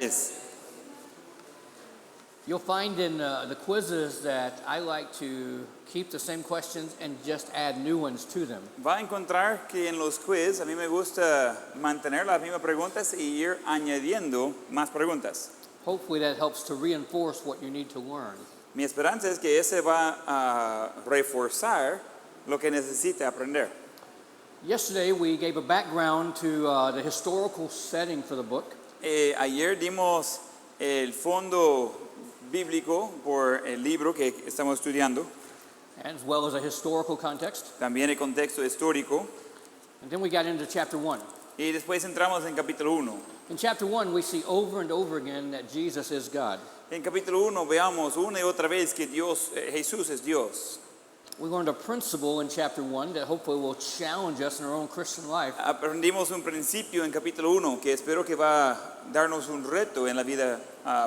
Es. You'll find in the quizzes that I like to keep the same questions and just add new ones to them. Va a encontrar que en los quiz a mí me gusta mantener las mismas preguntas y ir añadiendo más preguntas. Hopefully that helps to reinforce what you need to learn. Mi esperanza es que ese va a reforzar lo que necesite aprender. Yesterday we gave a background to the historical setting for the book. Ayer dimos el fondo bíblico por el libro que estamos estudiando, As well as a historical context. también el contexto histórico, And then we got into chapter 1. y después entramos en capítulo 1. In chapter 1, we see over and over again that Jesus is God. En capítulo 1 veamos una y otra vez que Jesús es Dios. We learned a principle in chapter 1 that hopefully will challenge us in our own Christian life. Aprendimos un principio en capítulo 1 que espero que va a darnos un reto en la vida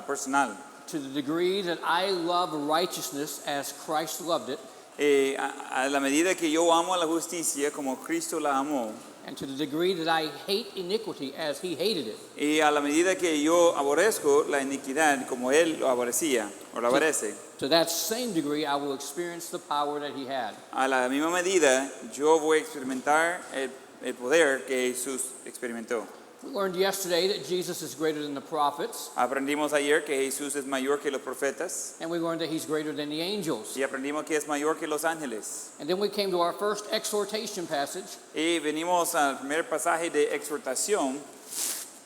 personal. To the degree that I love righteousness as Christ loved it, A la medida que yo amo a la justicia como Cristo la amó, and to the degree that I hate iniquity as he hated it, y a la medida que yo aborrezco la iniquidad como Él lo aborrecía o lo aborrece, to that same degree I will experience the power that he had. a la misma medida yo voy a experimentar el poder que Jesús experimentó. We learned yesterday that Jesus is greater than the prophets, Aprendimos ayer que Jesús es mayor que los profetas, and we learned that he's greater than the angels. y aprendimos que es mayor que los ángeles. And then we came to our first exhortation passage, Y venimos al primer pasaje de exhortación,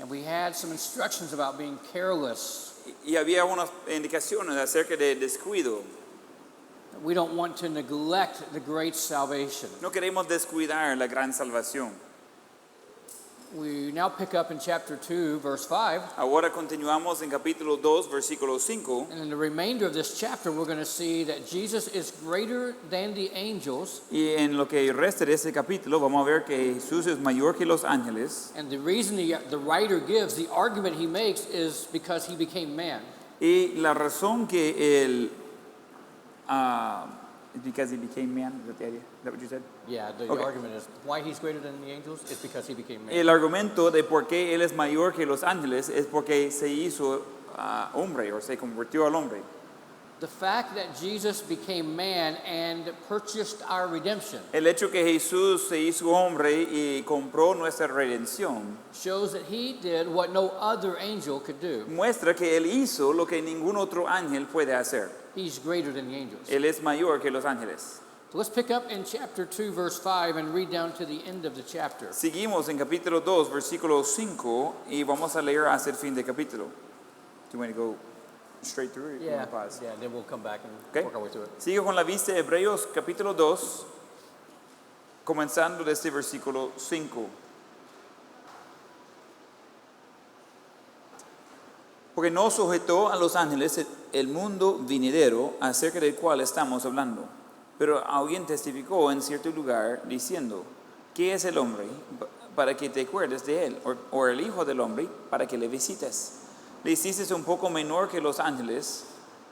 and we had some instructions about being careless. y había unas indicaciones acerca de descuido. We don't want to neglect the great salvation. No queremos descuidar la gran salvación. We now pick up in chapter 2, verse 5. Ahora continuamos en capítulo 2, versículo 5. And in the remainder of this chapter, we're going to see that Jesus is greater than the angels. Y en lo que resta de este capítulo vamos a ver que Jesús es mayor que los ángeles. And the reason the writer gives, the argument he makes, is because he became man. Y la razón que él... because he became man, is that what you said? Yeah, the Okay. argument is why he's greater than the angels is because he became man. El argumento de por qué él es mayor que los ángeles es porque se hizo hombre o se convirtió al hombre. The fact that Jesus became man and purchased our redemption El hecho que Jesús se hizo hombre y compró nuestra redención shows that he did what no other angel could do. muestra que él hizo lo que ningún otro ángel puede hacer. He's greater than the angels. Él es mayor que los ángeles. So let's pick up in chapter 2, verse 5 and read down to the end of the chapter. Seguimos en capítulo 2, versículo 5 y vamos a leer hasta el fin del capítulo. Do you want to go straight through it? Yeah, then we'll come back and Okay. work our way through it. Sigo con la vista de Hebreos capítulo 2, comenzando desde versículo 5. Porque no sujetó a los ángeles el mundo venidero acerca del cual estamos hablando. Pero alguien testificó en cierto lugar diciendo, ¿qué es el hombre para que te acuerdes de él? O el hijo del hombre para que le visites. Le hiciste un poco menor que los ángeles,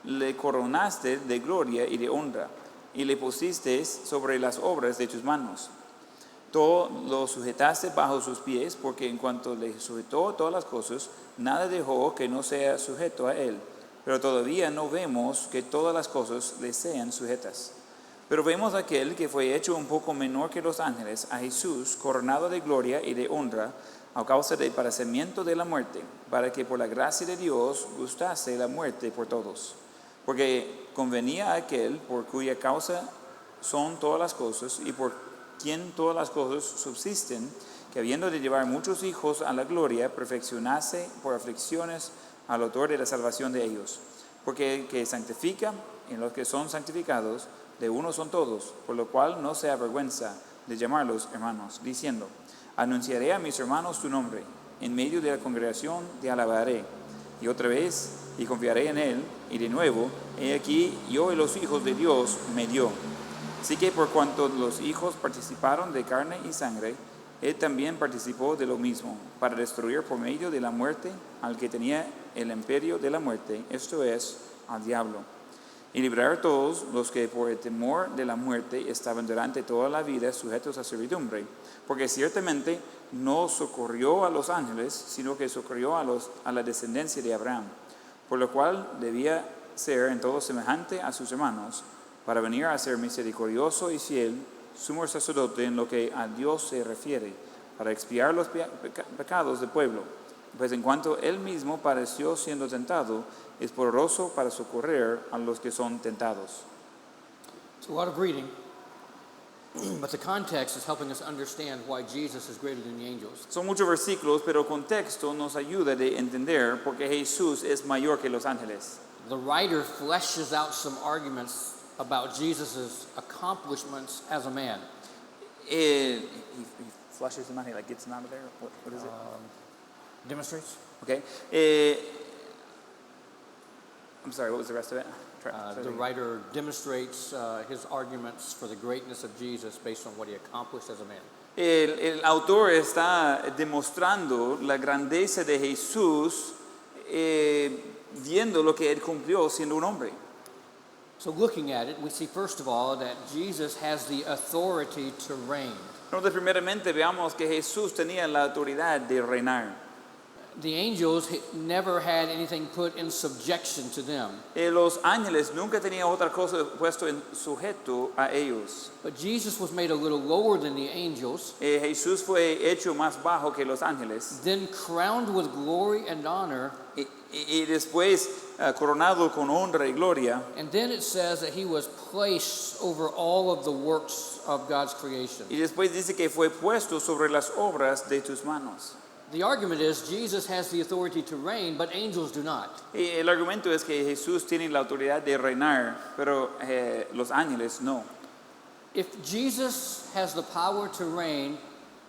le coronaste de gloria y de honra, y le pusiste sobre las obras de tus manos. Todo lo sujetaste bajo sus pies, porque en cuanto le sujetó todas las cosas, nada dejó que no sea sujeto a él. Pero todavía no vemos que todas las cosas le sean sujetas. Pero vemos a aquel que fue hecho un poco menor que los ángeles, a Jesús, coronado de gloria y de honra, a causa del padecimiento de la muerte, para que por la gracia de Dios gustase la muerte por todos. Porque convenía a aquel por cuya causa son todas las cosas y por quien todas las cosas subsisten, que habiendo de llevar muchos hijos a la gloria, perfeccionase por aflicciones al autor de la salvación de ellos. Porque el que santifica en los que son santificados, de uno son todos, por lo cual no se avergüenza de llamarlos hermanos, diciendo, anunciaré a mis hermanos tu nombre, en medio de la congregación te alabaré, y otra vez, y confiaré en él, y de nuevo, he aquí, yo y los hijos de Dios me dio. Así que por cuanto los hijos participaron de carne y sangre, él también participó de lo mismo, para destruir por medio de la muerte al que tenía el imperio de la muerte, esto es, al diablo, y librar a todos los que por el temor de la muerte estaban durante toda la vida sujetos a servidumbre, porque ciertamente no socorrió a los ángeles, sino que socorrió a la descendencia de Abraham, por lo cual debía ser en todo semejante a sus hermanos, para venir a ser misericordioso y fiel, sumo sacerdote en lo que a Dios se refiere, para expiar los pecados del pueblo. Pues en cuanto él mismo padeció siendo tentado, es poderoso para socorrer a los que son tentados. It's a lot of reading, but the context is helping us understand why Jesus is greater than the angels. Son muchos versículos, pero el contexto nos ayuda de entender por qué Jesús es mayor que los ángeles. The writer fleshes out some arguments about Jesus' accomplishments as a man. He flushes them out, he like gets them out of there. What is it? Demonstrates. Okay. I'm sorry, what was the rest of it? The writer demonstrates his arguments for the greatness of Jesus based on what he accomplished as a man. El autor está demostrando la grandeza de Jesús viendo lo que él cumplió siendo un hombre. So looking at it, we see first of all that Jesus has the authority to reign. Entonces, primeramente veamos que Jesús tenía la autoridad de reinar. The angels never had anything put in subjection to them. Los ángeles nunca tenían otra cosa puesto en sujeto a ellos. But Jesus was made a little lower than the angels, Jesús fue hecho más bajo que los ángeles then crowned with glory and honor. y después coronado con honra y gloria. And then it says that he was placed over all of the works of God's creation. Y después dice que fue puesto sobre las obras de tus manos. The argument is Jesus has the authority to reign, but angels do not. Y el argumento es que Jesús tiene la autoridad de reinar, pero los ángeles no. If Jesus has the power to reign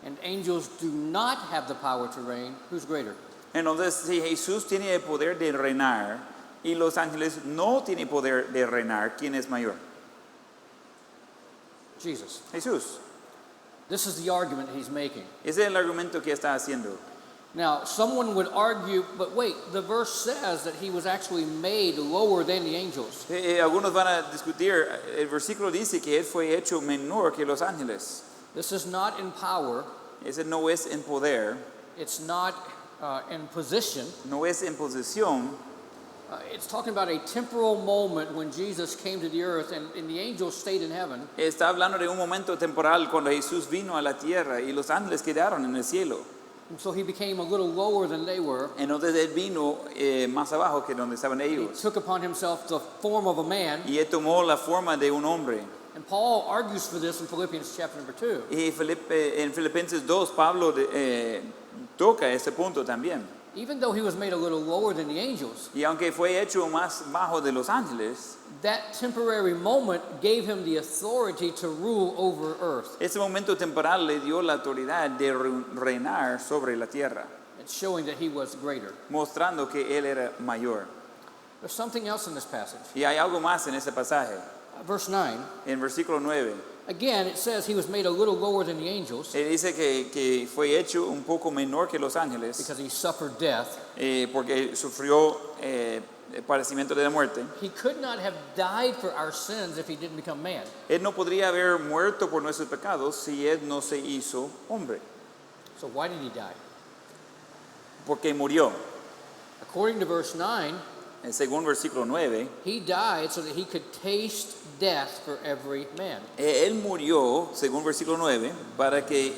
and angels do not have the power to reign, who's greater? Entonces, si Jesús tiene el poder de reinar y los ángeles no tienen poder de reinar, ¿quién es mayor? Jesus. Jesús. This is the argument he's making. Ese es el argumento que está haciendo. Now, someone would argue, but wait, the verse says that he was actually made lower than the angels. Algunos van a discutir, el versículo dice que él fue hecho menor que los ángeles. This is not in power. Ese no es en poder, It's not in position. no es en posición. It's talking about a temporal moment when Jesus came to the earth and the angels stayed in heaven. Está hablando de un momento temporal cuando Jesús vino a la tierra y los ángeles quedaron en el cielo. And so he became a little lower than they were. Entonces él vino más abajo que donde estaban He ellos. took upon himself the form of a man. Y él tomó la forma de un hombre. And Paul argues for this in Philippians chapter number 2. Y en Filipenses 2, Pablo toca ese punto también. Even though he was made a little lower than the angels, Y aunque fue hecho más bajo de los ángeles, that temporary moment gave him the authority to rule over earth. ese momento temporal le dio la autoridad de reinar sobre la tierra, It's showing that he was greater. mostrando que él era mayor. There's something else in this passage. Y hay algo más en ese pasaje. Verse 9, En versículo 9, again, it says he was made a little lower than the angels él dice que fue hecho un poco menor que los ángeles because he suffered death. porque sufrió el padecimiento de la muerte. He could not have died for our sins if he didn't become man. Él no podría haber muerto por nuestros pecados si él no se hizo hombre, So why did he die? porque murió. According to verse 9, Según versículo 9, he died so that he could taste death for every man. él murió, según versículo 9, para que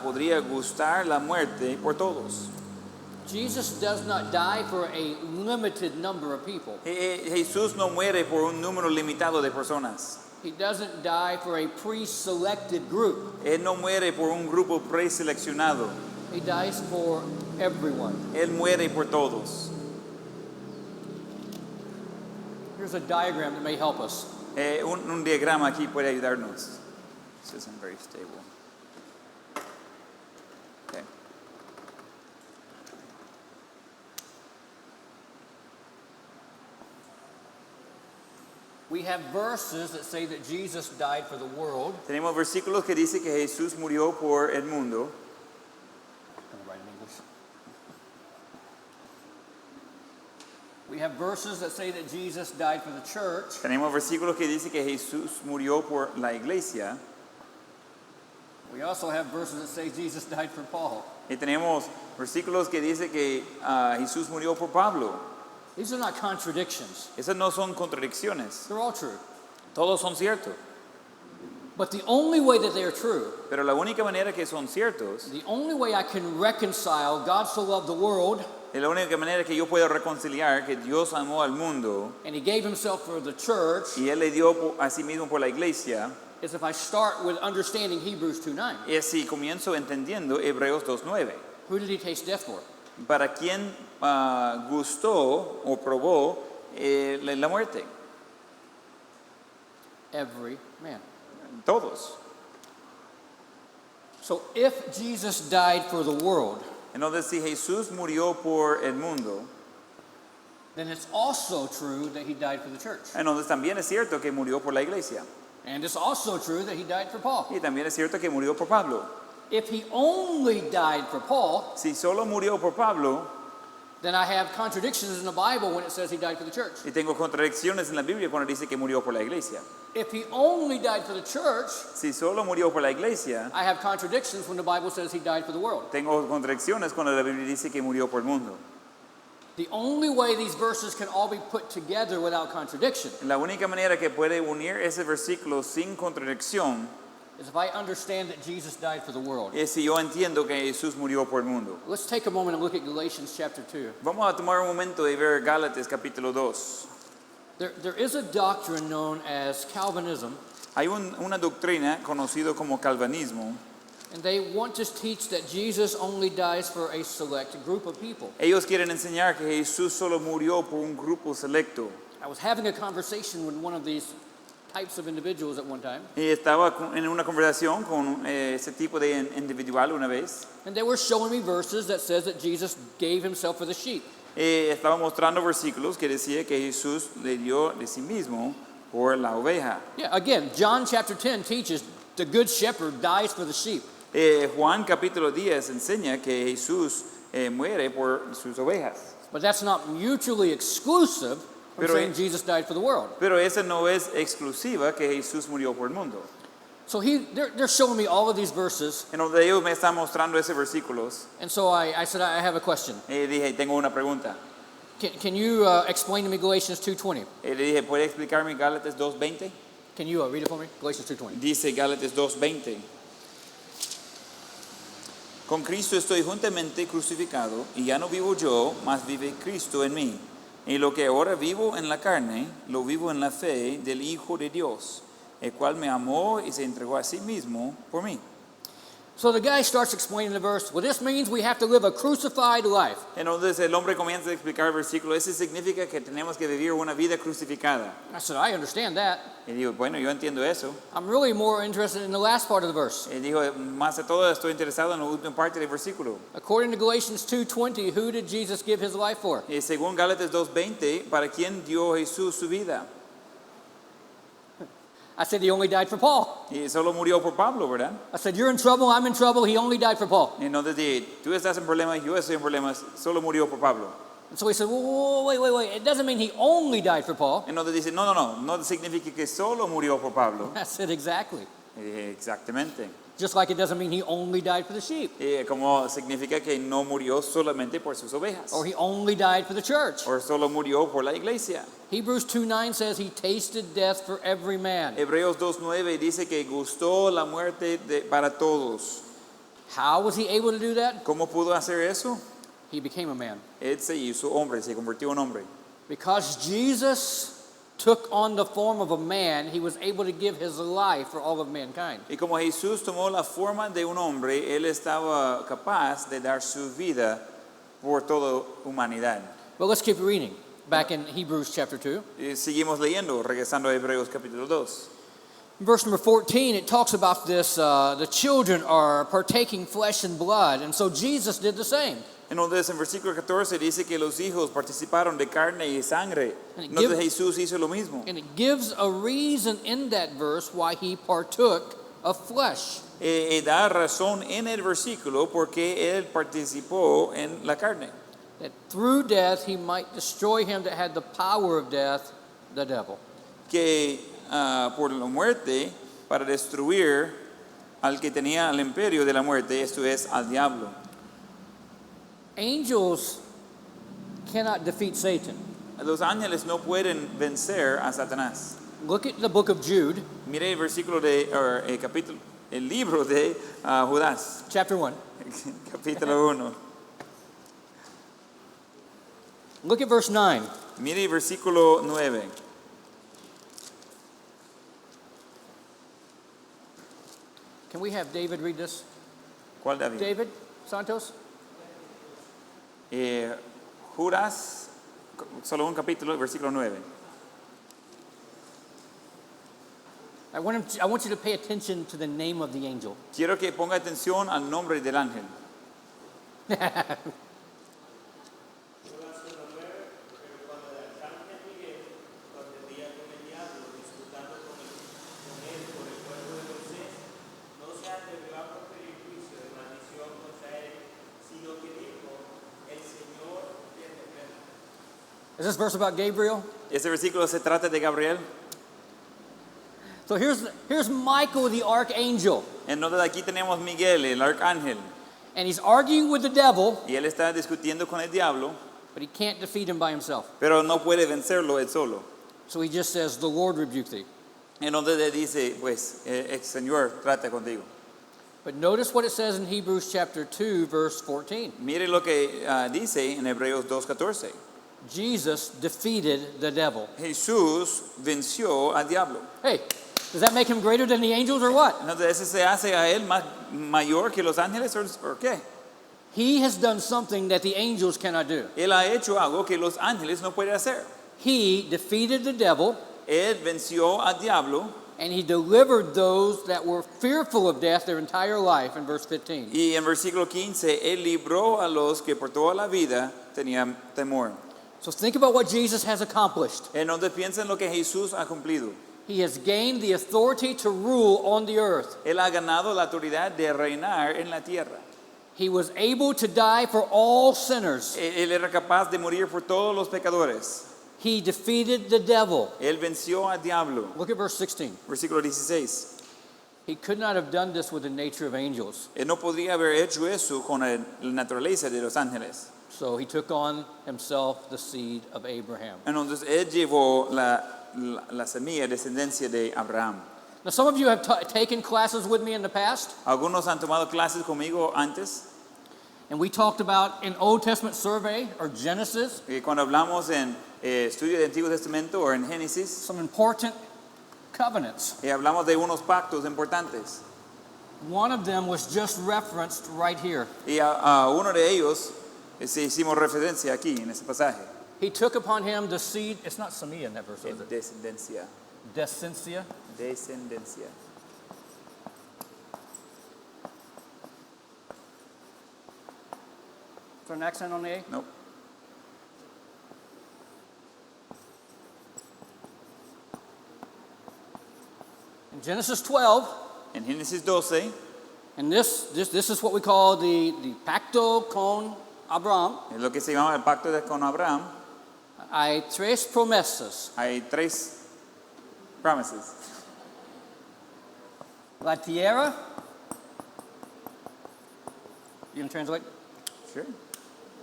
podría gustar la muerte por todos. Jesus does not die for a limited number of people. Jesús no muere por un número limitado de personas. He doesn't die for a pre-selected group. Él no muere por un grupo preseleccionado. He dies for everyone. Él muere por todos. Here's a diagram that may help us. Un diagrama aquí puede ayudarnos. This isn't very stable. Okay. We have verses that say that Jesus died for the world. Tenemos versículos que dice que Jesús murió por el mundo. I'm gonna write in English. We have verses that say that Jesus died for the church. Tenemos versículos que dice que Jesús murió por la iglesia. We We also have verses that say Jesus died for Paul. Y tenemos versículos que dice que Jesús murió por Pablo. These are not contradictions. Esas no son contradicciones. They're all true. Todos son ciertos. But the only way that they are true, Pero la única manera que son ciertos, the only way I can reconcile God so loved the world es la única manera que yo puedo reconciliar que Dios amó al mundo and he gave himself for the church y Él le dio a sí mismo por la iglesia, is if I start with understanding Hebrews 2:9. es si comienzo entendiendo Hebreos 2:9. Who did he taste death for? ¿Para quién gustó o probó la muerte? Every man. Todos. So if Jesus died for the world, Entonces, si Jesús murió por el mundo, then it's also true that he died for the church. entonces también es cierto que murió por la iglesia. And it's also true that he died for Paul. Y también es cierto que murió por Pablo. If he only died for Paul, Si solo murió por Pablo, then I have contradictions in the Bible when it says he died for the church. y tengo contradicciones en la Biblia cuando dice que murió por la iglesia. If he only died for the church, Si solo murió por la iglesia, I have contradictions when the Bible says he died for the world. tengo contradicciones cuando la Biblia dice que murió por el mundo. The only way these verses can all be put together without contradiction La única manera que puede unir ese versículo sin contradicción is if I understand that Jesus died for the world. es si yo entiendo que Jesús murió por el mundo. Let's take a moment and look at Galatians chapter 2. Vamos a tomar un momento y ver Gálatas capítulo 2. There is a doctrine known as Calvinism, Hay una doctrina conocida como calvinismo. and they want to teach that Jesus only dies for a select group of people. Ellos quieren enseñar que Jesús solo murió por un grupo selecto. I was having a conversation with one of these types of individuals at one time, Y estaba en una conversación con ese tipo de individual una vez. and they were showing me verses that says that Jesus gave himself for the sheep. Estaba mostrando versículos que decía que Jesús le dio de sí mismo por la oveja. Yeah, again, John chapter 10 teaches the good shepherd dies for the sheep. Juan capítulo 10 enseña que Jesús muere por sus ovejas. But that's not mutually exclusive from Pero saying Jesus died for the world. Pero esa no es exclusiva que Jesús murió por el mundo. So they're showing me all of these verses, En donde ellos me están mostrando esos versículos. and so I said, I have a question. Y dije, tengo una pregunta. Can you explain to me Galatians 2:20? Le dije, ¿puede explicarme Gálatas 2:20? Can you read it for me? Galatians 2:20. Dice Gálatas 2:20. Con Cristo estoy juntamente crucificado, y ya no vivo yo, mas vive Cristo en mí. Y lo que ahora vivo en la carne, lo vivo en la fe del Hijo de Dios, el cual me amó y se entregó a sí mismo por mí. So the guy starts explaining the verse. Well, this means we have to live a crucified life. Entonces el hombre comienza a explicar el versículo. Eso significa que tenemos que vivir una vida crucificada. I said, I understand that. Y digo, bueno, yo entiendo eso. I'm really more interested in the last part of the verse. Y dijo, más de todo estoy interesado en la última parte del versículo. According to Galatians 2:20, who did Jesus give his life for? Y según Gálatas 2:20, ¿para quién dio Jesús su vida? I said, he only died for Paul. Y solo murió por Pablo, ¿verdad? I said, you're in trouble, I'm in trouble, he only died for Paul. Y entonces dije, tú estás en problemas, yo estoy en problemas, solo murió por Pablo. And so he said, whoa, wait. It doesn't mean he only died for Paul. Entonces dice, no significa que solo murió por Pablo. I said, exactly. Y dije, exactamente. Just like it doesn't mean he only died for the sheep. Y como significa que no murió solamente por sus ovejas. Or he only died for the church. O solo murió por la iglesia. Hebrews 2:9 says he tasted death for every man. Hebreos 2:9 dice que gustó la muerte para todos. How was he able to do that? ¿Cómo pudo hacer eso? He became a man. Él se hizo hombre, se convirtió en hombre. Because Jesus took on the form of a man, he was able to give his life for all of mankind. Y como Jesús tomó la forma de un hombre, él estaba capaz de dar su vida por toda humanidad. Well, let's keep reading. Back in Hebrews chapter 2. Y seguimos leyendo, regresando a Hebreos capítulo 2. Verse number 14, it talks about this, the children are partaking flesh and blood, and so Jesus did the same. Entonces en versículo 14 dice que los hijos participaron de carne y sangre. Entonces Jesús hizo lo mismo. And it gives a reason in that verse why he partook of flesh. Y da razón en el versículo porque él participó en la carne. That through death he might destroy him that had the power of death, the devil. Que por la muerte, para destruir al que tenía el imperio de la muerte, esto es, al diablo. Angels cannot defeat Satan. Los ángeles no pueden vencer a Satanás. Look at the book of Jude, Mire el versículo capítulo, el libro de Judas, chapter 1. capítulo 1. Look at verse 9. Mire el versículo 9. Can we have David read this? ¿Cuál David? David Santos? Judas, solo un capítulo, versículo 9. I want you to pay attention to the name of the angel. Quiero que ponga atención al nombre del ángel. Is this verse about Gabriel? Este versículo se trata de Gabriel. So here's Michael the archangel, Entonces aquí tenemos Miguel, el arcángel, and he's arguing with the devil, y él está discutiendo con el diablo, but he can't defeat him by himself. pero no puede vencerlo él solo. So he just says, "The Lord rebuke thee." Entonces le dice, pues, el Señor trata contigo. But notice what it says in Hebrews chapter 2, verse 14. Mire lo que dice en Hebreos 2:14. Jesus defeated the devil. Jesús venció al diablo. Hey, does that make him greater than the angels or what? Entonces, ¿ese se hace a él más mayor que los ángeles o qué? He has done something that the angels cannot do. Él ha hecho algo que los ángeles no pueden hacer. He defeated the devil, Él venció al diablo and he delivered those that were fearful of death their entire life in verse 15. y en versículo 15, Él libró a los que por toda la vida tenían temor. So think about what Jesus has accomplished. Entonces piensa en lo que Jesús ha cumplido. He has gained the authority to rule on the earth. Él ha ganado la autoridad de reinar en la tierra. He was able to die for all sinners. Él era capaz de morir por todos los pecadores. He defeated the devil. Él venció al diablo. Look at verse 16. Versículo 16. He could not have done this with the nature of angels. Él no podría haber hecho eso con la naturaleza de los ángeles. So he took on himself the seed of Abraham. Entonces él llevó la semilla, descendencia de Abraham. Now, some of you have taken classes with me in the past, Algunos han tomado clases conmigo antes. and we talked about in Old Testament survey or Genesis Cuando hablamos en estudio del Antiguo Testamento o en Génesis, some important covenants. hablamos de unos pactos importantes. One of them was just referenced right here. Y a uno de ellos hicimos referencia aquí en ese pasaje. He took upon him the seed. It's not Samia in that verse, is it? Descendencia. Descensia. Descendencia. Is there an accent on the A? No. In Genesis 12, En Génesis 12, and this is what we call the pacto con Abraham. es lo que se llama el pacto con Abraham. Hay tres promesas. Hay tres promises. La tierra. You gonna translate? Sure.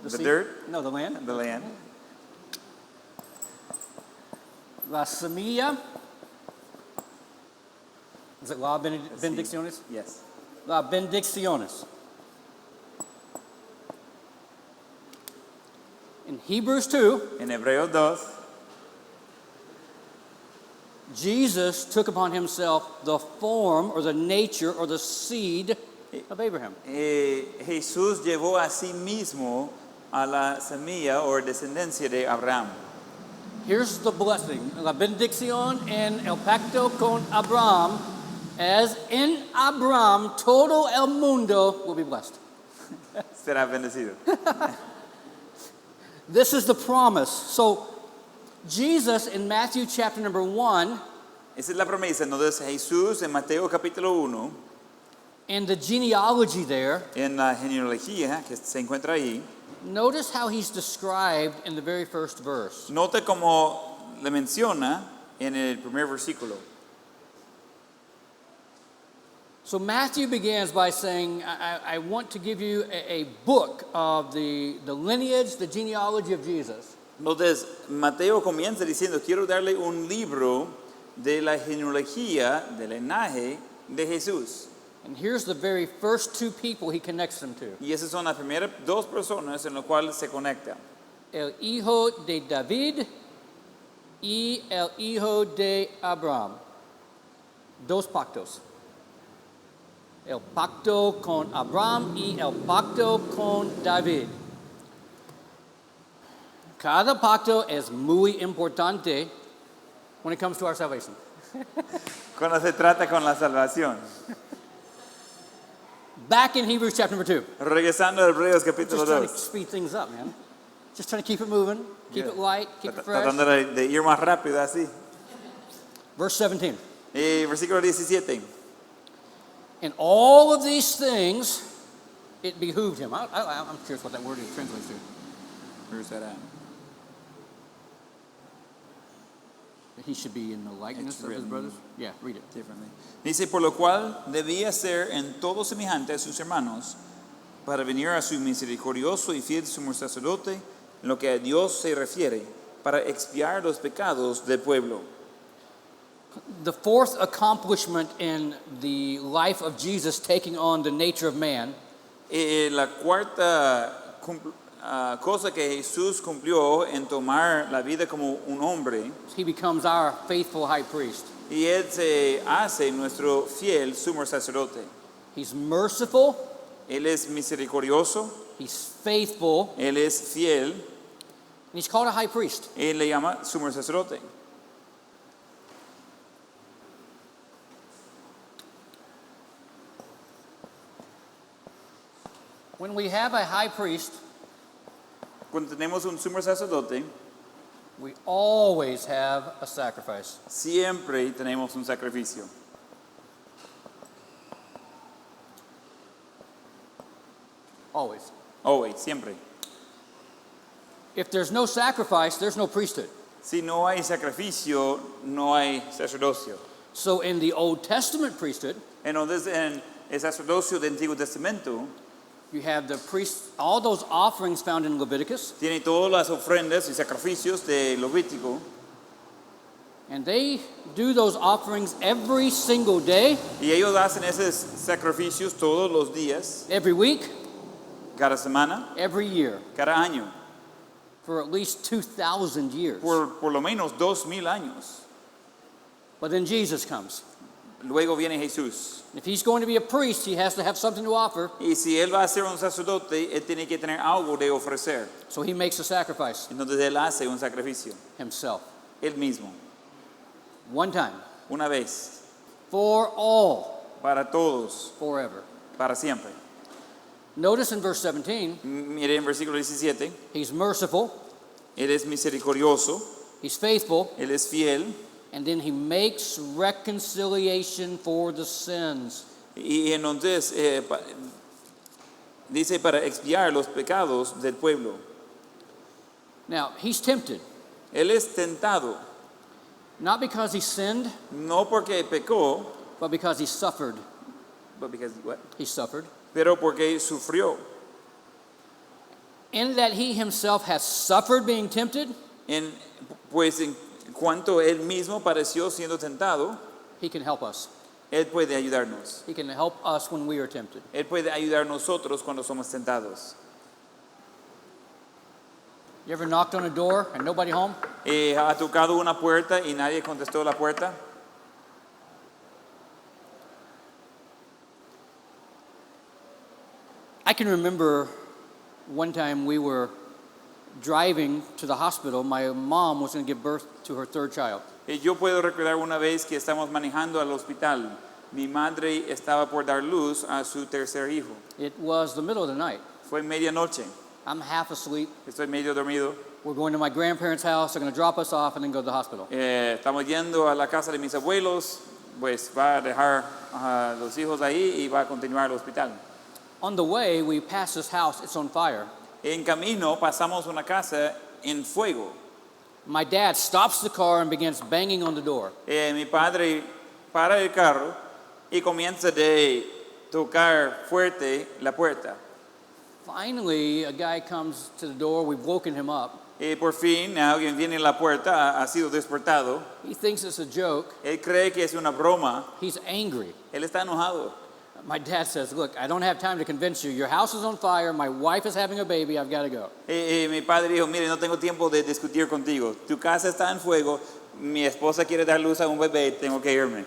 The sea- dirt, No, the land. the land. La semilla. Is it la bendiciones? Yes. La bendiciones. In Hebrews 2, En Hebreos 2, Jesus took upon himself the form or the nature or the seed of Abraham. Jesús llevó a sí mismo a la semilla o descendencia de Abraham. Here's the blessing. La bendición en el pacto con Abraham, as in Abraham todo el mundo will be blessed. Será bendecido. This is the promise. So Jesus in Matthew chapter number 1, Esa es la promesa. Entonces Jesús en Mateo capítulo 1, and the genealogy there, en la genealogía que se encuentra ahí, notice how he's described in the very first verse. nota como le menciona en el primer versículo. So Matthew begins by saying, I want to give you a book of the lineage, the genealogy of Jesus. Entonces, Mateo comienza diciendo, quiero darle un libro de la genealogía, del linaje de Jesús. And here's the very first two people he connects them to. Y esas son las primeras dos personas en las cuales se conecta. El hijo de David y el hijo de Abraham. Dos pactos. El pacto con Abraham y el pacto con David. Cada pacto es muy importante when it comes to our salvation. Cuando se trata con la salvación. Back in Hebrews chapter number 2. Regresando a Hebreos capítulo Just trying to 2. speed things up, man. Just trying to keep it moving, keep it light, keep it fresh. Tratando de ir más rápido así. Verse 17. Versículo 17. In all of these things, it behooved him. I'm curious what that word translates to. Where's that at? That he should be in the likeness It's of his written brothers. Yeah, read it. Differently. Dice, por lo cual debía ser en todo semejante a sus hermanos, para venir a su misericordioso y fiel sumo sacerdote, en lo que a Dios se refiere, para expiar los pecados del pueblo. The fourth accomplishment in the life of Jesus taking on the nature of man La cuarta cosa que Jesús cumplió en tomar la vida como un hombre, he becomes our faithful high priest. y Él se hace nuestro fiel sumo sacerdote. He's merciful, Él es misericordioso, he's faithful, Él es fiel, and he's called a high priest. Él le llama sumo sacerdote. When we have a high priest, Cuando tenemos un sumo sacerdote, we always have a sacrifice. siempre tenemos un sacrificio. Always. Always, siempre. If there's no sacrifice, there's no priesthood. Si no hay sacrificio, no hay sacerdocio. So in the Old Testament priesthood, Entonces, en el sacerdocio del Antiguo Testamento, you have the priests, all those offerings found in Leviticus, tiene todas las ofrendas y sacrificios de Levítico, and they do those offerings every single day, y ellos hacen esos sacrificios todos los días, every week, cada semana, every year, cada año, for at least 2,000 years. por lo menos 2000 años. But then Jesus comes. Luego viene Jesús. If he's going to be a priest, he has to have something to offer, Y si Él va a ser un sacerdote, Él tiene que tener algo de ofrecer. so he makes a sacrifice Entonces Él hace un sacrificio, himself. Él mismo, One time, una vez, for all, para todos, forever. para siempre. Notice in verse 17, Mire en versículo 17, he's merciful, Él es misericordioso, he's faithful, Él es fiel, and then he makes reconciliation for the sins. y entonces dice para expiar los pecados del pueblo. Now, he's tempted, Él es tentado, not because he sinned, no porque pecó, but because he suffered. but because what? He suffered. Pero porque sufrió. In that he himself has suffered being tempted, Pues en cuanto Él mismo pareció siendo tentado, he can help us. Él puede ayudarnos. He can help us when we are tempted. Él puede ayudar a nosotros cuando somos tentados. You ever knocked on a door and nobody home? ¿Ha tocado una puerta y nadie contestó la puerta? I can remember one time we were driving to the hospital. My mom was going to give birth to her third child. Yo puedo recordar una vez que estamos manejando al hospital. Mi madre estaba por dar luz a su tercer hijo. It was the middle of the night. Fue medianoche. I'm half asleep. Estoy medio dormido. We're going to my grandparents' house. They're going to drop us off and then go to the hospital. Estamos yendo a la casa de mis abuelos. Pues va a dejar a los hijos ahí y va a continuar al hospital. On the way, we pass this house. It's on fire. En camino pasamos una casa en fuego. My dad stops the car and begins banging on the door. Mi padre para el carro y comienza de tocar fuerte la puerta. Finally, a guy comes to the door. We've woken him up. Y por fin alguien viene a la puerta, ha sido despertado. He thinks it's a joke. Él cree que es una broma. He's angry. Él está enojado. My dad says, look, I don't have time to convince you. Your house is on fire. My wife is having a baby. I've got to go. Mi padre dijo, mire, no tengo tiempo de discutir contigo. Tu casa está en fuego. Mi esposa quiere dar luz a un bebé. Tengo que irme.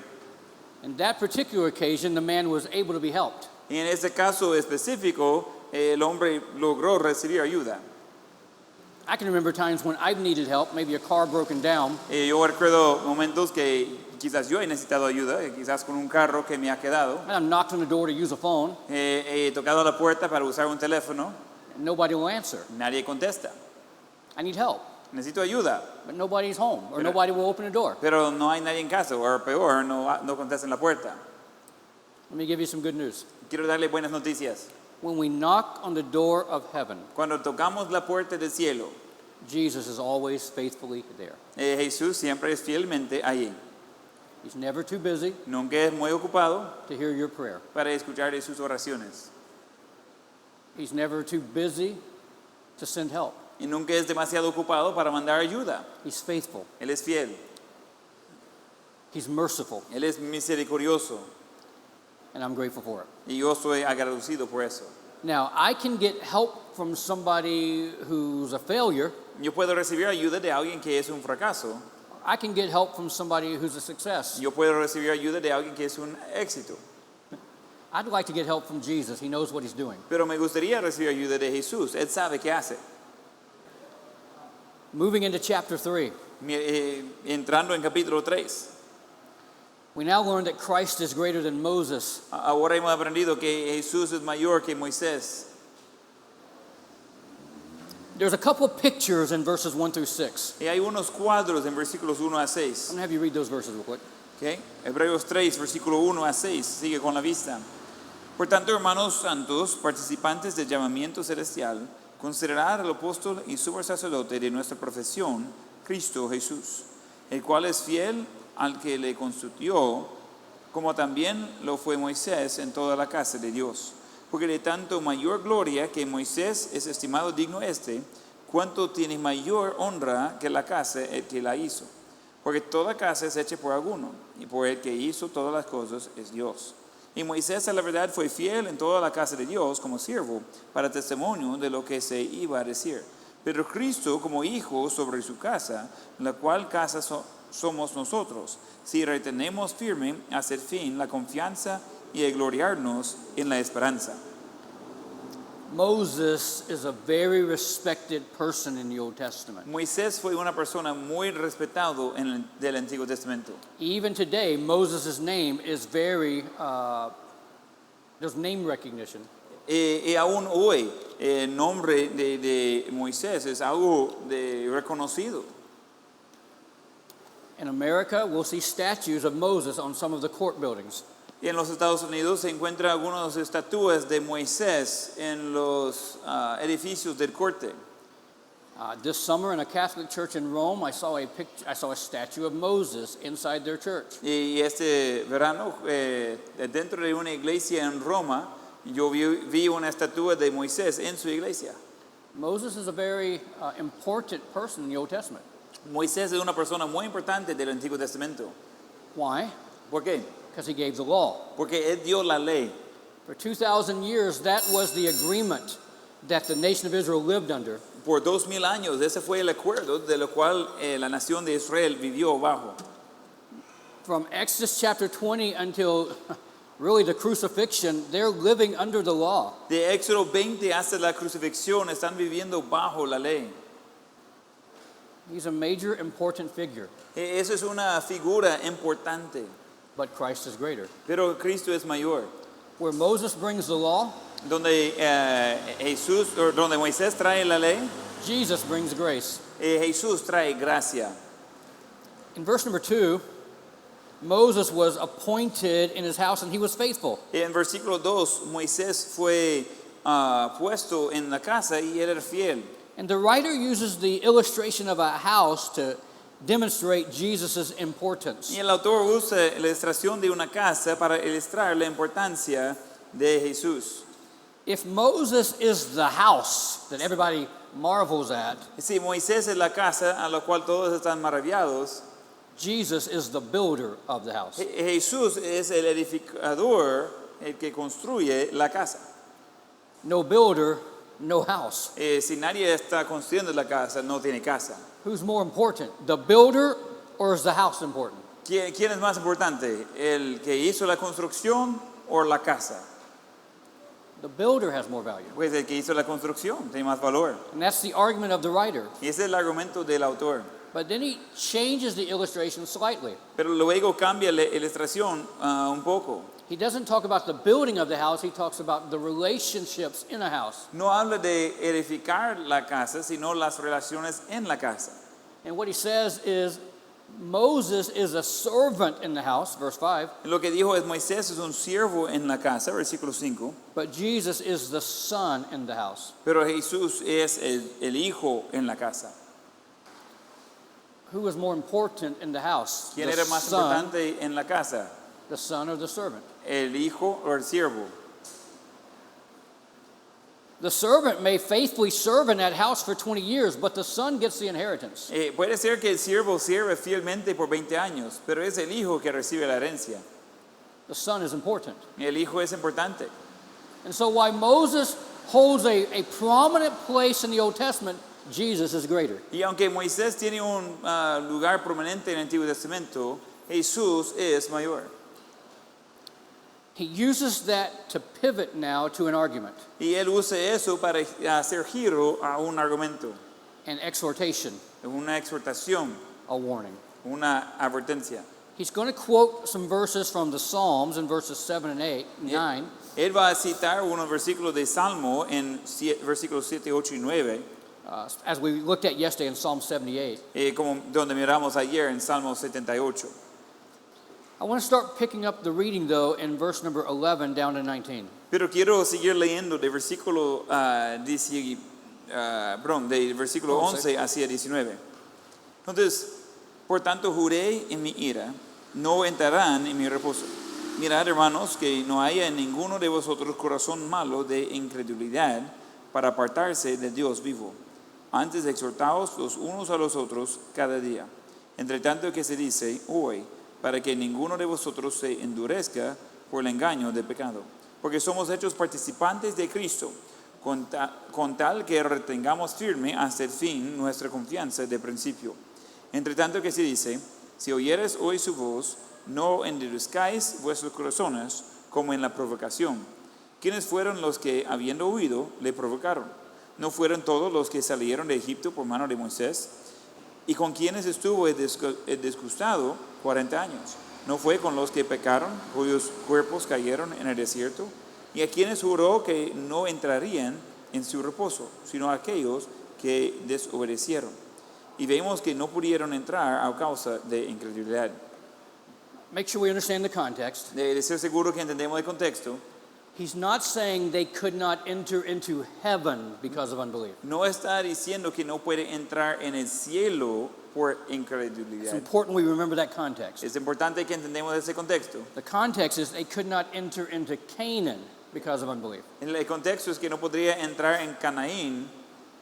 In that particular occasion, the man was able to be helped. Y en ese caso específico, el hombre logró recibir ayuda. I can remember times when I've needed help, maybe a car broken down. Yo recuerdo momentos que quizás yo he necesitado ayuda, quizás con un carro que me ha quedado. And I've knocked on the door to use a phone, He tocado la puerta para usar un teléfono. and nobody will answer. Nadie contesta. I need help, Necesito ayuda. but nobody's home, or Pero- nobody will open the door. Pero no hay nadie en casa, o peor, no contestan la puerta. Let me give you some good news. Quiero darle buenas noticias. When we knock on the door of heaven, Cuando tocamos la puerta del cielo, Jesus is always faithfully there. Jesús siempre es fielmente ahí. He's never too busy Nunca es muy ocupado to hear your prayer. para escuchar de sus oraciones. He's never too busy to send help. Y nunca es demasiado ocupado para mandar ayuda. He's faithful. Él es fiel. He's merciful, Él es misericordioso. and I'm grateful for it. Y yo soy agradecido por eso. Now, I can get help from somebody who's a failure. Yo puedo recibir ayuda de alguien que es un fracaso. I can get help from somebody who's a success. Yo puedo recibir ayuda de alguien que es un éxito. I'd like to get help from Jesus. He knows what he's doing. Pero me gustaría recibir ayuda de Jesús. Él sabe qué hace. Moving into chapter 3, Entrando en capítulo 3. we now learn that Christ is greater than Moses. Ahora hemos aprendido que Jesús es mayor que Moisés. There's a couple of pictures in verses 1 through 6. Y hay unos cuadros en versículos 1 a I'm 6. going to have you read those verses real quick. ¿Okay? Hebreos 3, versículo 1 a 6. Sigue con la vista. Por tanto, hermanos santos, participantes del llamamiento celestial, considerad al apóstol y sumo sacerdote de nuestra profesión, Cristo Jesús, el cual es fiel al que le constituyó, como también lo fue Moisés en toda la casa de Dios. Porque de tanto mayor gloria que Moisés es estimado digno cuanto tiene mayor honra que la casa el que la hizo. Porque toda casa es hecha por alguno, y por el que hizo todas las cosas es Dios. Y Moisés a la verdad fue fiel en toda la casa de Dios como siervo, para testimonio de lo que se iba a decir. Pero Cristo como hijo sobre su casa, la cual casa somos nosotros, si retenemos firme hasta el fin la confianza y el gloriarnos en la esperanza. Moses is a very respected person in the Old Testament. Moisés fue una persona muy respetado del Antiguo Testamento. Even today, Moses' name is very, there's name recognition. Y aún hoy el nombre de Moisés es algo reconocido. In America, we'll see statues of Moses on some of the court buildings. Y en los Estados Unidos se encuentran algunas estatuas de Moisés en los edificios del corte. This summer in a Catholic church in Rome, I saw a statue of Moses inside their church. Y este verano, dentro de una iglesia en Roma, yo vi una estatua de Moisés en su iglesia. Moses is a very important person in the Old Testament. Moisés es una persona muy importante del Antiguo Testamento. Why? ¿Por qué? Because he gave the law. Porque él dio la ley. For 2,000 years, that was the agreement that the nation of Israel lived under. Por 2000 años, ese fue el acuerdo de lo cual la nación de Israel vivió bajo. From Exodus chapter 20 until really the crucifixion, they're living under the law. De Éxodo 20 hasta la crucifixión están viviendo bajo la ley. He's a major, important figure, Eso es una figura importante. but Christ is greater. Pero Cristo es mayor. Where Moses brings the law, Donde donde Moisés trae la ley, Jesus brings grace. Jesús trae gracia. In verse number 2, Moses was appointed in his house and he was faithful. En versículo 2, Moisés fue puesto en la casa y él era fiel. And the writer uses the illustration of a house to demonstrate Jesus' importance. Y el autor usa la ilustración de una casa para ilustrar la importancia de Jesús. If Moses is the house that everybody marvels at, Si Moisés es la casa a la cual todos están maravillados, Jesus is the builder of the house. Jesús es el edificador, el que construye la casa. No builder, no house. Si nadie está construyendo la casa, no tiene casa. Who's more important, the builder or is the house important? ¿Quién es más importante? ¿El que hizo la construcción o la casa? The builder has more value. Pues el que hizo la construcción tiene más valor. And that's the argument of the writer. Y ese es el argumento del autor. But then he changes the illustration slightly. Pero luego cambia la ilustración un poco. He doesn't talk about the building of the house, he talks about the relationships in a house. No habla de edificar la casa, sino las relaciones en la casa. And what he says is Moses is a servant in the house, verse 5, Lo que dijo es Moisés es un siervo en la casa, versículo 5. but Jesus is the son in the house. Pero Jesús es el hijo en la casa. Who is more important in the house? ¿Quién The era más son, importante en la casa? the son or the servant? ¿El hijo o el siervo? The servant may faithfully serve in that house for 20 years, but the son gets the inheritance. Puede ser que el siervo sirve fielmente por 20 años, pero es el hijo que recibe la herencia. The son is important. El hijo es importante. And so while Moses holds a prominent place in the Old Testament, Jesus is greater. Y aunque Moisés tiene un lugar prominente en el Antiguo Testamento, Jesús es mayor. He uses that to pivot now to an argument, Y él usa eso para hacer giro a un argumento, an exhortation, una exhortación, a warning. una advertencia. He's going to quote some verses from the Psalms in verses 7 and 8, 9. Él va a citar unos versículos de Salmo en versículos 7, 8 y 9, As we looked at yesterday in Psalm 78. como donde miramos ayer en Salmo 78. I want to start picking up the reading, though, in verse number 11 down to 19. Pero quiero seguir leyendo de versículo, de versículo 11 hacia 19. Entonces, por tanto juré en mi ira, no entrarán en mi reposo. Mirad, hermanos, que no haya en ninguno de vosotros corazón malo de incredulidad para apartarse de Dios vivo. Antes exhortaos los unos a los otros cada día. Entre tanto que se dice hoy, para que ninguno de vosotros se endurezca por el engaño del pecado. Porque somos hechos participantes de Cristo, con tal que retengamos firme hasta el fin nuestra confianza de principio. Entre tanto que se dice, si oyeres hoy su voz, no endurezcáis vuestros corazones como en la provocación. ¿Quiénes fueron los que, habiendo huido, le provocaron? ¿No fueron todos los que salieron de Egipto por mano de Moisés? ¿Y con quienes estuvo el disgustado 40 años? ¿No fue con los que pecaron, cuyos cuerpos cayeron en el desierto? ¿Y a quienes juró que no entrarían en su reposo, sino a aquellos que desobedecieron? Y vemos que no pudieron entrar a causa de incredulidad. Make sure we understand the context. De ser seguro que entendemos el contexto, He's not saying they could not enter into heaven because of unbelief. no está diciendo que no puede entrar en el cielo por It's incredulidad. important we remember that context. Es importante que entendamos ese contexto. The context is they could not enter into Canaan because of unbelief. El contexto es que no podría entrar en Canaán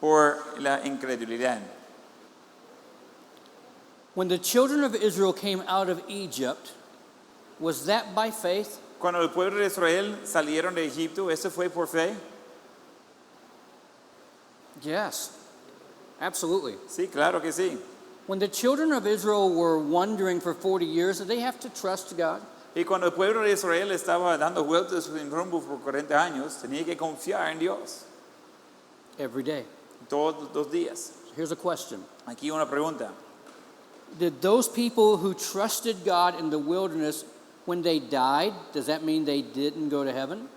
por la incredulidad. When the children of Israel came out of Egypt, was that by faith? Cuando el pueblo de Israel salieron de Egipto, ¿eso fue por fe? Yes, absolutely. Sí, claro que sí. When the children of Israel were wandering for 40 years, did they have to trust God? Y cuando el pueblo de Israel estaba dando vueltas sin rumbo por 40 años, tenía que confiar en Dios Every day. todos los días. Here's a question. Aquí una pregunta. Did those people who trusted God in the wilderness, when they died, does that mean they didn't go to heaven?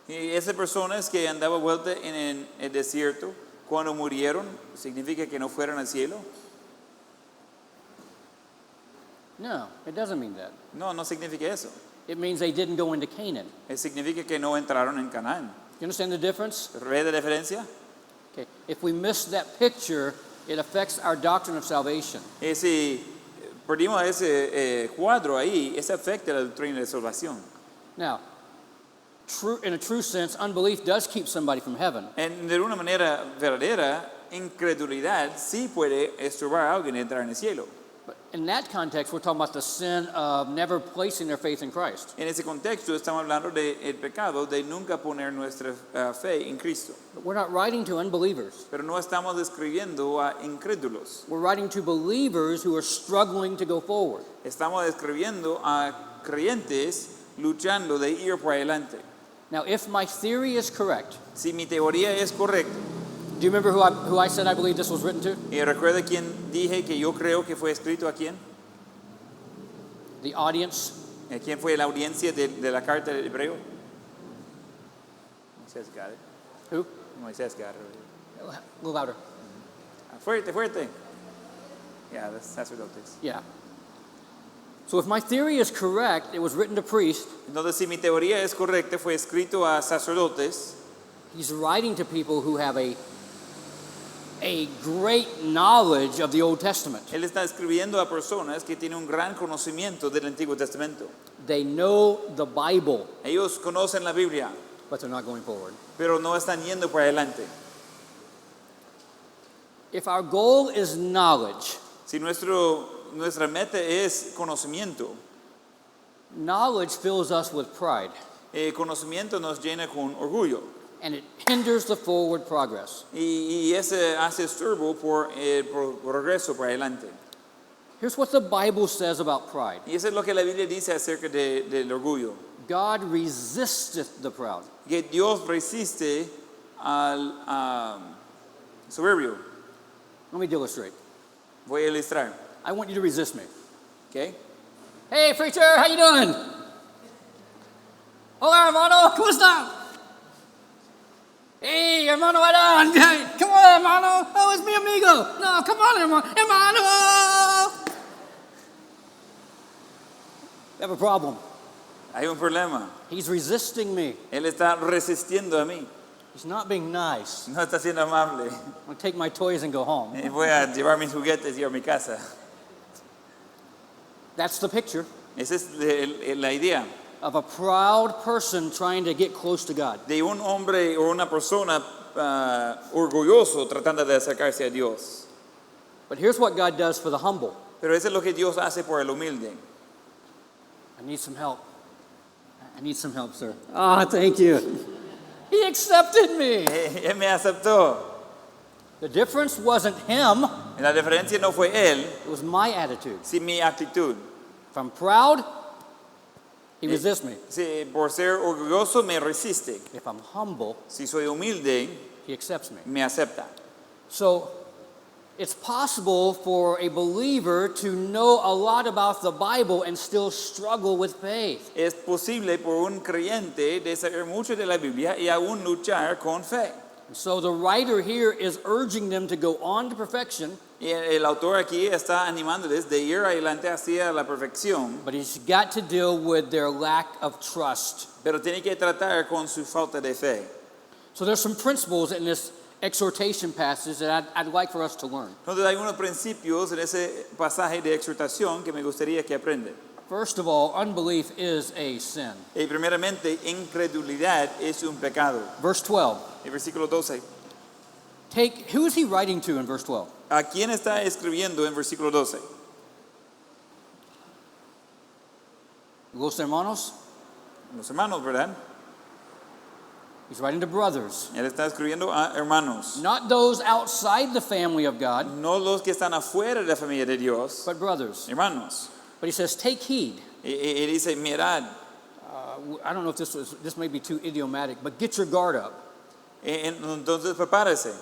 Y esas personas que andaban vuelta en el desierto, cuando murieron, ¿significa que no fueron al cielo? No, it doesn't mean that. No, no significa eso. It means they didn't go into Canaan. Significa que no entraron en Canaán. You understand the difference? ¿Ve la diferencia? Okay. If we miss that picture, it affects our doctrine of salvation. Si perdimos ese cuadro ahí, eso afecta la doctrina de salvación. Now, in a true sense, unbelief does keep somebody from heaven. De una manera verdadera, incredulidad sí puede estorbar a alguien entrar en el cielo. But in that context, we're talking about the sin of never placing their faith in Christ. En ese contexto estamos hablando del pecado de nunca poner nuestra fe en Cristo. But we're not writing to unbelievers. Pero no estamos describiendo a incrédulos. We're writing to believers who are struggling to go forward. Estamos describiendo a creyentes luchando de ir por adelante. Now, if my theory is correct, Si mi teoría es correcta, do you remember who I said I believe this was written to? y recuerda quién dije que yo creo que fue escrito a quién, The audience. quién fue la audiencia de la carta del Hebreo. Moisés got it. Who? Moisés got it. A little louder. Fuerte, fuerte. Yeah, that's sacerdotes. Yeah. So if my theory is correct, it was written to priests. Entonces, si mi teoría es correcta, fue escrito a sacerdotes. He's writing to people who have a great knowledge of the Old Testament. Él está escribiendo a personas que tienen un gran conocimiento del Antiguo Testamento. They know the Bible, Ellos conocen la Biblia, but they're not going forward. pero no están yendo por adelante. If our goal is knowledge, Si nuestra meta es conocimiento, knowledge fills us with pride, conocimiento nos llena con orgullo. and it hinders the forward progress. Y ese hace estorbo por el progreso por adelante. Here's what the Bible says about pride. Y eso es lo que la Biblia dice acerca del orgullo. God resisteth the proud. Que Dios resiste al soberbio. Let me illustrate. Voy a ilustrar. I want you to resist me. ¿Okay? Hey, preacher, how you doing? Hola, hermano, ¿cómo está? Hey, hermano, right on. Come on, hermano. Oh, es mi amigo. No, come on, hermano. We have a problem. Hay un problema. He's resisting me. Él está resistiendo a mí. He's not being nice. No está siendo amable. I'm going to take my toys and go home. Voy a llevar mis juguetes y ir a mi casa. That's the picture Esa es la idea of a proud person trying to get close to God. de un hombre o una persona orgulloso tratando de acercarse a Dios. But here's what God does for the humble. Pero eso es lo que Dios hace por el humilde. I need some help. I need some help, sir. Ah, thank you. He accepted me. Él me aceptó. The difference wasn't him, La diferencia no fue él, it was my attitude. sino mi actitud. If I'm proud, he resists me. Si por ser orgulloso me resiste. If I'm humble, Si soy humilde, he accepts me. me acepta. So it's possible for a believer to know a lot about the Bible and still struggle with faith. Es posible por un creyente de saber mucho de la Biblia y aún luchar con fe. So the writer here is urging them to go on to perfection, Y el autor aquí está animándoles de ir adelante hacia la perfección, but he's got to deal with their lack of trust. pero tiene que tratar con su falta de fe. So there's some principles in this exhortation passage that I'd like for us to learn. Entonces hay unos principios en ese pasaje de exhortación que me gustaría que aprendan. First of all, unbelief is a sin. Y primeramente, incredulidad es un pecado. Verse 12. El versículo 12. Who is he writing to in verse 12? ¿A quién está escribiendo en versículo 12? Los hermanos? Los hermanos, ¿verdad? He's writing to brothers. Él está escribiendo a hermanos. Not those outside the family of God, No los que están afuera de la familia de Dios, but brothers. hermanos. But he says, take heed. Y dice, mirad. I don't know if this may be too idiomatic, but get your guard up. Entonces prepárese.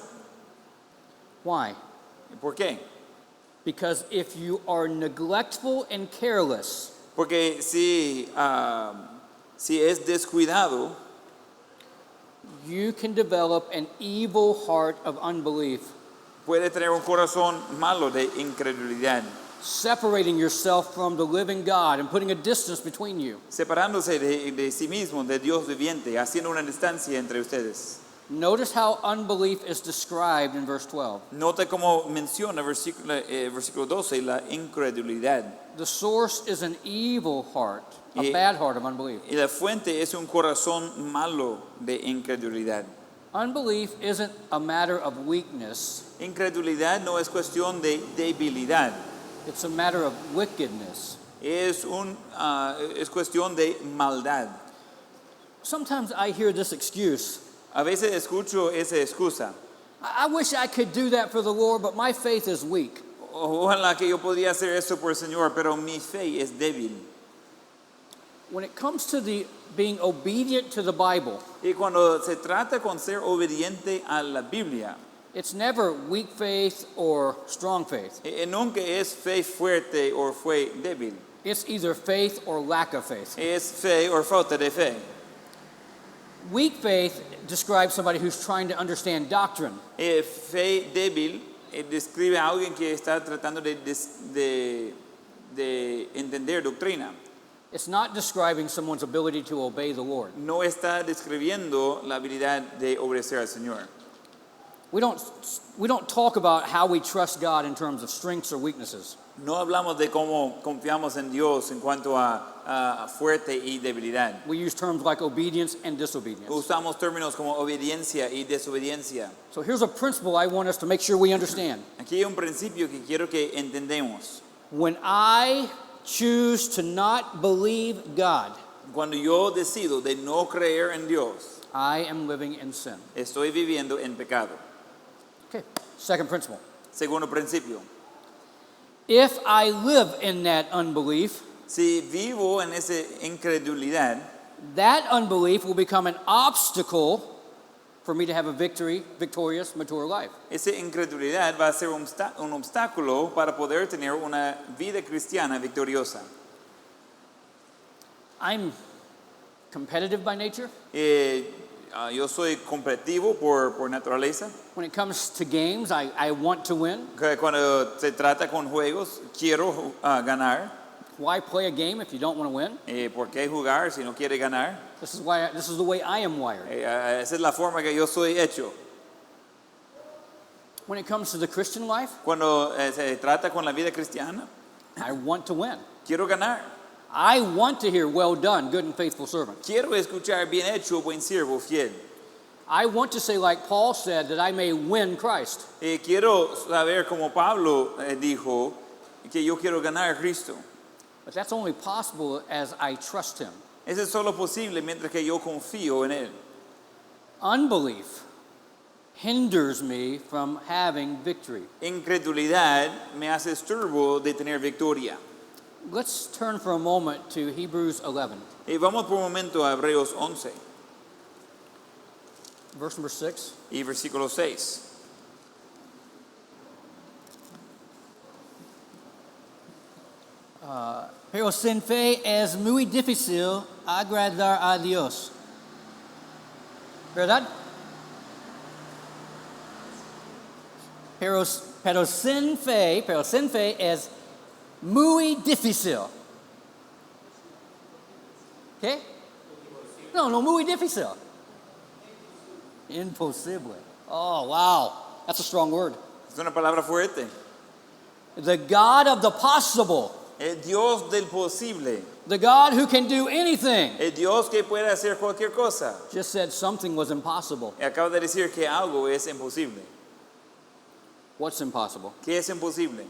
Why? ¿Por qué? Because if you are neglectful and careless, Porque si es descuidado, you can develop an evil heart of unbelief, puede tener un corazón malo de incredulidad, separating yourself from the living God and putting a distance between you. separándose de sí mismo, de Dios viviente, haciendo una distancia entre ustedes. Notice how unbelief is described in verse 12. Nota cómo menciona versículo 12 la incredulidad. The source is an evil heart, a Y- bad heart of unbelief. Y la fuente es un corazón malo de incredulidad. Unbelief isn't a matter of weakness, Incredulidad no es cuestión de debilidad, it's a matter of wickedness. es cuestión de maldad. Sometimes I hear this excuse. A veces escucho esa excusa. I wish I could do that for the Lord, but my faith is weak. Ojalá que yo podía hacer eso por el Señor, pero mi fe es débil. When it comes to being obedient to the Bible, Y cuando se trata con ser obediente a la Biblia, it's never weak faith or strong faith. nunca es fe fuerte o fe débil. It's either faith or lack of faith. Es fe o falta de fe. Weak faith describes somebody who's trying to understand doctrine. Fe débil describe a alguien que está tratando de entender doctrina. It's not describing someone's ability to obey the Lord. No está describiendo la habilidad de obedecer al Señor. We don't talk about how we trust God in terms of strengths or weaknesses. No hablamos de cómo confiamos en Dios en cuanto a fuerte y debilidad. We use terms like obedience and disobedience. Usamos términos como obediencia y desobediencia. So here's a principle I want us to make sure we understand. Aquí hay un principio que quiero que entendemos. When I choose to not believe God, Cuando yo decido de no creer en Dios, I am living in sin. estoy viviendo en pecado. Okay, second principle. Segundo principio, If I live in that unbelief, si vivo en esa incredulidad, that unbelief will become an obstacle for me to have a victorious, mature life. esa incredulidad va a ser un obstáculo para poder tener una vida cristiana victoriosa. I'm competitive by nature. Yo soy competitivo por naturaleza. When it comes to games, I want to win. Cuando se trata con juegos, quiero ganar. Why play a game if you don't want to win? ¿Por qué jugar si no quiere ganar? This is the way I am wired. Esa es la forma que yo soy hecho. When it comes to the Christian life, Cuando se trata con la vida cristiana, I want to win. quiero ganar. I want to hear, well done, good and faithful servant. Quiero escuchar bien hecho, buen siervo, fiel. I want to say, like Paul said, that I may win Christ. Quiero saber, como Pablo dijo, que yo quiero ganar a Cristo. But that's only possible as I trust him. Eso es solo posible mientras que yo confío en Él. Unbelief hinders me from having victory. Incredulidad me hace estorbo de tener victoria. Let's turn for a moment to Hebrews 11, Y vamos por un momento a Hebreos 11 verse number 6. y versículo 6. Pero sin fe es muy difícil agradar a Dios. ¿Verdad? Pero sin fe es muy difícil. ¿Qué? No, muy difícil. Imposible. Oh, wow. That's a strong word. Es una palabra fuerte. The God of the possible. El Dios del posible. The God who can do anything. El Dios que puede hacer cualquier cosa. Just said something was impossible. Y acaba de decir que algo es imposible. What's impossible? ¿Qué es imposible?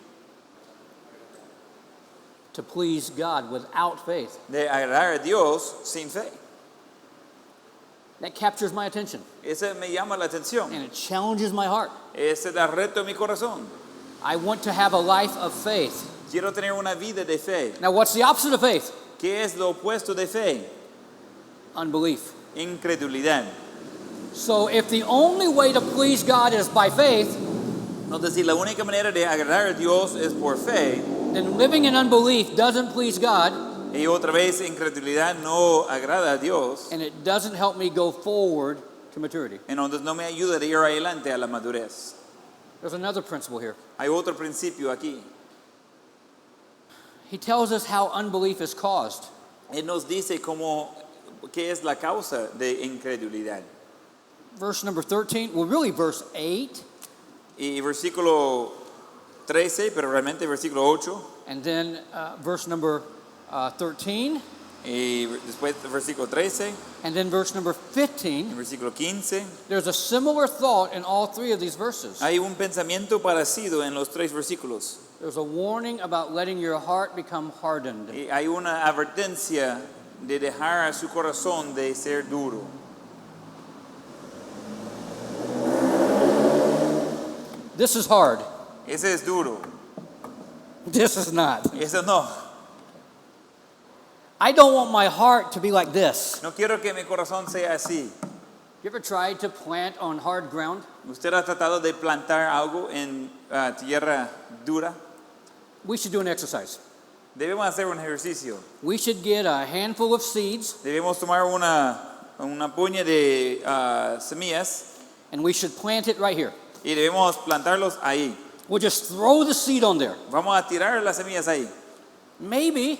To please God without faith. De agradar a Dios sin fe. That captures my attention. Ese me llama la atención. And it challenges my heart. Ese da reto en mi corazón. I want to have a life of faith. Quiero tener una vida de fe. Now, what's the opposite of faith? ¿Qué es lo opuesto de fe? Unbelief. Incredulidad. So, if the only way to please God is by faith, Entonces, si la única manera de agradar a Dios es por fe, then living in unbelief doesn't please God, y otra vez incredulidad no agrada a Dios, and it doesn't help me go forward to maturity. entonces no me ayuda de ir adelante a la madurez. There's another principle here. Hay otro principio aquí. He tells us how unbelief is caused. Él nos dice qué es la causa de incredulidad. verse number 13, well, really verse 8, Y versículo 13, pero realmente versículo 8. and then verse number 13, Y después versículo 13, and then verse number y 15. versículo 15. There's a similar thought in all three of these verses. Hay un pensamiento parecido en los tres versículos. There's a warning about letting your heart become hardened. Y hay una advertencia de dejar a su corazón de ser duro. This is hard. Ese es duro. This is not. Eso no. I don't want my heart to be like this. No quiero que mi corazón sea así. You ever tried to plant on hard ground? ¿Usted ha tratado de plantar algo en tierra dura? We should do an exercise. Debemos hacer un ejercicio. We should get a handful of seeds Debemos tomar una puña de semillas and we should plant it right here. y debemos plantarlos ahí. We'll just throw the seed on there. Vamos a tirar las semillas ahí. Maybe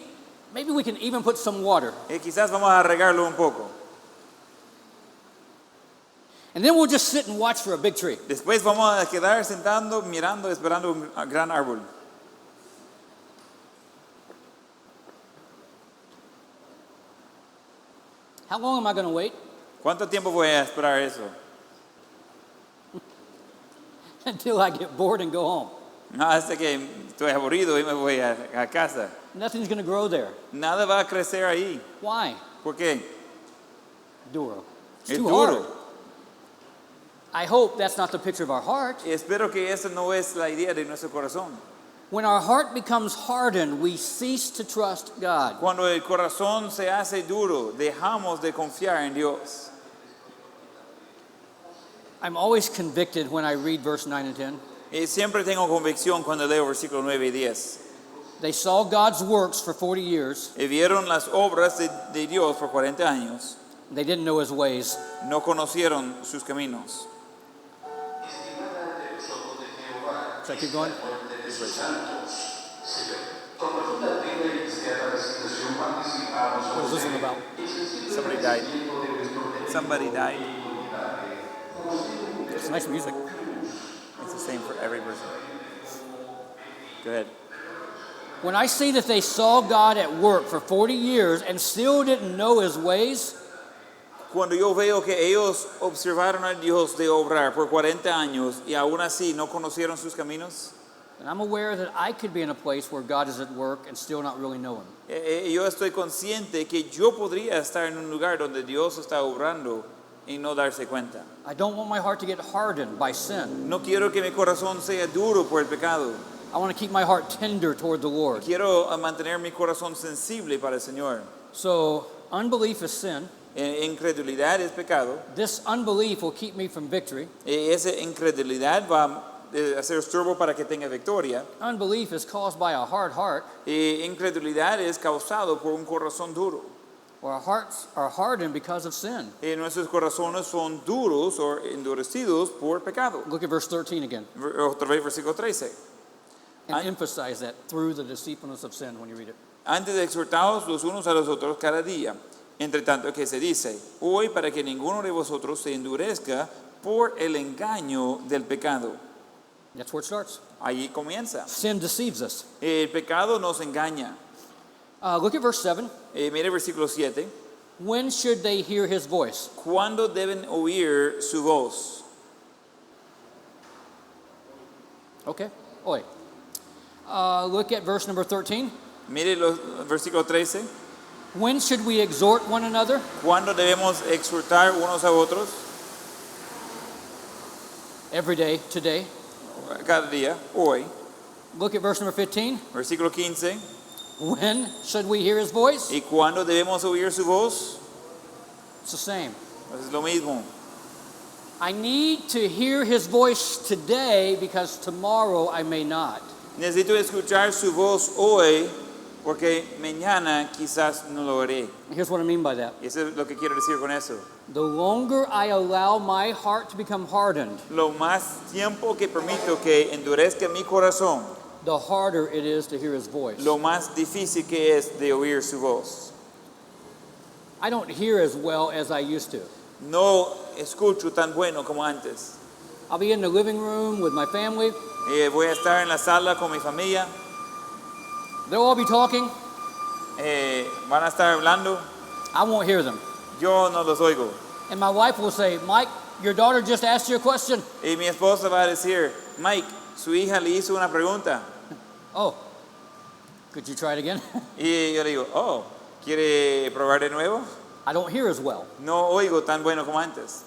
we can even put some water. Quizás vamos a regarlo un poco. And then we'll just sit and watch for a big tree. Después vamos a quedar sentando, mirando, esperando un gran árbol. How long am I going to wait? ¿Cuánto tiempo voy a esperar eso? Until I get bored and go home. No, hasta que estoy aburrido y me voy a casa. Nothing's going to grow there. Nada va a crecer ahí. Why? ¿Por qué? Duro. It's Es too duro. hard. I hope that's not the picture of our heart. Y espero que esa no es la idea de nuestro corazón. When our heart becomes hardened, we cease to trust God. Cuando el corazón se hace duro, dejamos de confiar en Dios. I'm always convicted when I read verse 9 and 10. Y siempre tengo convicción cuando leo versículos 9 y 10. They saw God's works for 40 years. Y vieron las obras de Dios por 40 años. They didn't know his ways. No conocieron sus caminos. Should I keep going? What is this one about? Somebody died. Somebody died. It's nice music. It's the same for every person. Go ahead. When I see that they saw God at work for 40 years and still didn't know his ways, Cuando yo veo que ellos observaron a Dios de obrar por 40 años y aún así no conocieron sus caminos, and I'm aware that I could be in a place where God is at work and still not really know him. yo estoy consciente que yo podría estar en un lugar donde Dios está obrando y no darse cuenta. I don't want my heart to get hardened by sin. No quiero que mi corazón sea duro por el pecado. I want to keep my heart tender toward the Lord. Quiero mantener mi corazón sensible para el Señor. So, unbelief is sin. Incredulidad es pecado. This unbelief will keep me from victory. Esa incredulidad va a ser estorbo para que tenga victoria. Unbelief is caused by a hard heart, Incredulidad es causado por un corazón duro. or our hearts are hardened because of sin. Nuestros corazones son duros o endurecidos por pecado. Look at verse 13 again Otra vez versículo 13. and emphasize that through the deceitfulness of sin when you read it. Antes de exhortaos los unos a los otros cada día, entre tanto que se dice, hoy para que ninguno de vosotros se endurezca por el engaño del pecado. That's where it starts. Allí comienza. Sin deceives us. El pecado nos engaña. Look at verse 7. Mire el versículo 7. When should they hear his voice? ¿Cuándo deben oír su voz? Okay. Oy. Look at verse number 13. Mire el versículo 13. When should we exhort one another? ¿Cuándo debemos exhortar unos a otros? Every day, today. Cada día, hoy. Look at verse number 15. Versículo 15. When should we hear his voice? ¿Y cuándo debemos oír su voz? It's the same. Es lo mismo. I need to hear his voice today because tomorrow I may not. Necesito escuchar su voz hoy porque mañana quizás no lo haré. Here's what I mean by that. Y eso es lo que quiero decir con eso. The longer I allow my heart to become hardened, Lo más tiempo que permito que endurezca mi corazón, the harder it is to hear his voice. lo más difícil que es de oír su voz. I don't hear as well as I used to. No escucho tan bueno como antes. I'll be in the living room with my family. Voy a estar en la sala con mi familia. They'll all be talking. Van a estar hablando. I won't hear them. Yo no los oigo. And my wife will say, Mike, your daughter just asked you a question. Y mi esposa va a decir, Mike, su hija le hizo una pregunta. Oh, could you try it again? Y yo le digo, oh, ¿quiere probar de nuevo? I don't hear as well. No oigo tan bueno como antes.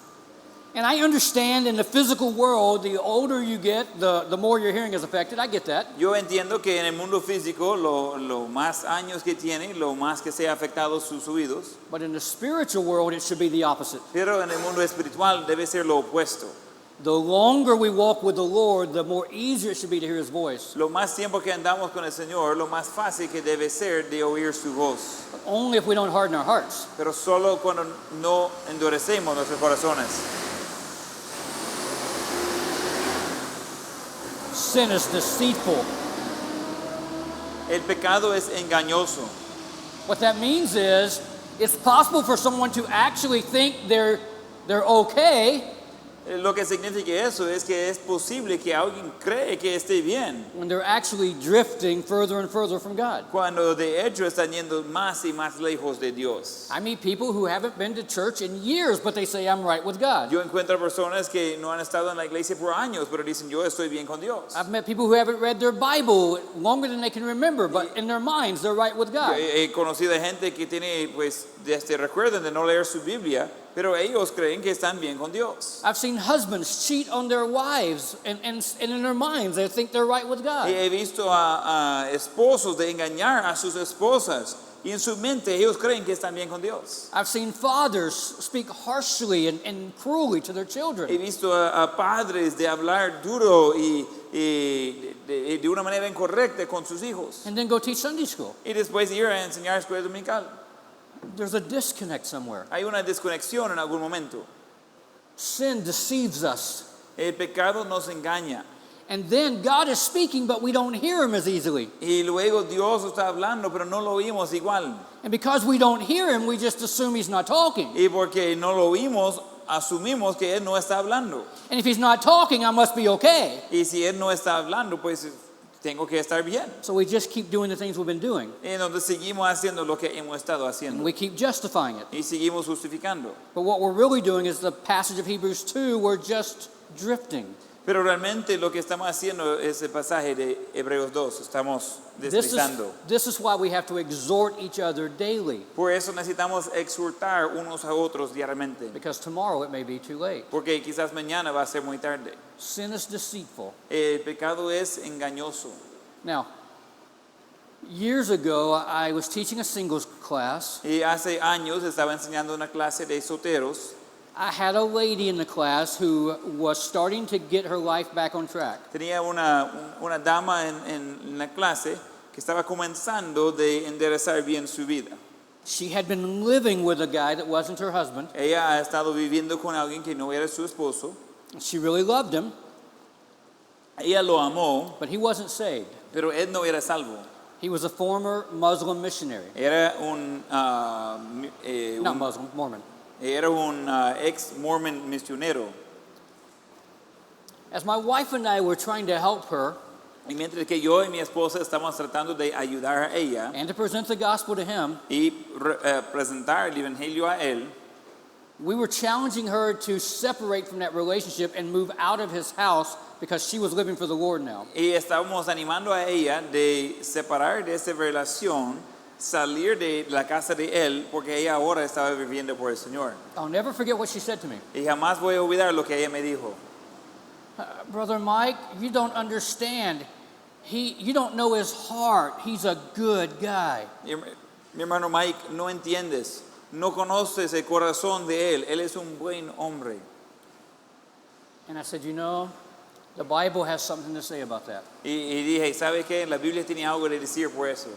And I understand in the physical world, the older you get, the more your hearing is affected. I get that. Yo entiendo que en el mundo físico, lo más años que tiene, lo más que sea afectado sus oídos. But in the spiritual world, it should be the opposite. Pero en el mundo espiritual debe ser lo opuesto. The longer we walk with the Lord, the more easier it should be to hear His voice. Lo más tiempo que andamos con el Señor, lo más fácil que debe ser de oír su voz. But only if we don't harden our hearts. Pero solo cuando no endurecemos nuestros corazones. Sin is deceitful. El pecado es engañoso. What that means is, it's possible for someone to actually think they're okay Lo que significa eso es que es posible que alguien cree que esté bien, when they're actually drifting further and further from God. cuando de hecho están yendo más y más lejos de Dios. I meet people who haven't been to church in years, but they say, I'm right with God. Yo encuentro personas que no han estado en la iglesia por años, pero dicen yo estoy bien con Dios. I've met people who haven't read their Bible longer than they can remember, but in their minds, they're right with God. He conocido gente que tiene, pues, recuerden de no leer su Biblia, pero ellos creen que están bien con Dios. I've seen husbands cheat on their wives, and in their minds, they think they're right with God. He visto a esposos de engañar a sus esposas, y en su mente ellos creen que están bien con Dios. I've seen fathers speak harshly and cruelly to their He children. visto a padres de hablar duro y de una manera incorrecta con sus hijos. And then go teach Sunday school. Y después ir a enseñar escuela dominical. There's a disconnect somewhere. Hay una desconexión en algún momento. Sin deceives us. El pecado nos engaña. And then God is speaking, but we don't hear Him as easily. Y luego Dios está hablando, pero no lo oímos igual. And because we don't hear Him, we just assume He's not talking. Y porque no lo oímos, asumimos que Él no está hablando. And if He's not talking, I must be okay. Y si Él no está hablando, pues tengo que estar bien. So we just keep doing the things we've been doing. Y entonces seguimos haciendo lo que hemos estado And haciendo. we keep justifying it. Y seguimos justificando. But what we're really doing is the passage of Hebrews 2, we're just drifting. Pero realmente lo que estamos haciendo es el pasaje de Hebreos 2. Estamos deslizando. This is why we have to exhort each other daily. Por eso necesitamos exhortar unos a otros diariamente. Because tomorrow it may be too late. Porque quizás mañana va a ser muy tarde. Sin is deceitful. El pecado es engañoso. Now, years ago, I was teaching a singles class. Y hace años estaba enseñando una clase de solteros. I had a lady in the class who was starting to get her life back on track. Tenía una dama en la clase que estaba comenzando de enderezar bien su vida. She had been living with a guy that wasn't her husband. Ella ha estado viviendo con alguien que no era su esposo. She really loved him, Ella lo amó, but he wasn't saved. pero él no era salvo. He was a former Muslim missionary. Era Not Muslim, Mormon. Era un ex-Mormon misionero. As my wife and I were trying to help her Y mientras que yo y mi esposa estamos tratando de ayudar a ella and to present the gospel to him, y presentar el evangelio a él, we were challenging her to separate from that relationship and move out of his house because she was living for the Lord now. y estábamos animando a ella de separar de esa relación, salir de la casa de él, porque ella ahora estaba viviendo por el Señor. I'll never forget what she said to me. Y jamás voy a olvidar lo que ella me dijo. Brother Mike, you don't understand. You don't know his heart. He's a good guy. Mi hermano Mike, no entiendes, no conoces el corazón de él es un buen hombre. And I said, you know, the Bible has something to say about that. Y dije, ¿sabe qué? La Biblia tiene algo de decir por eso.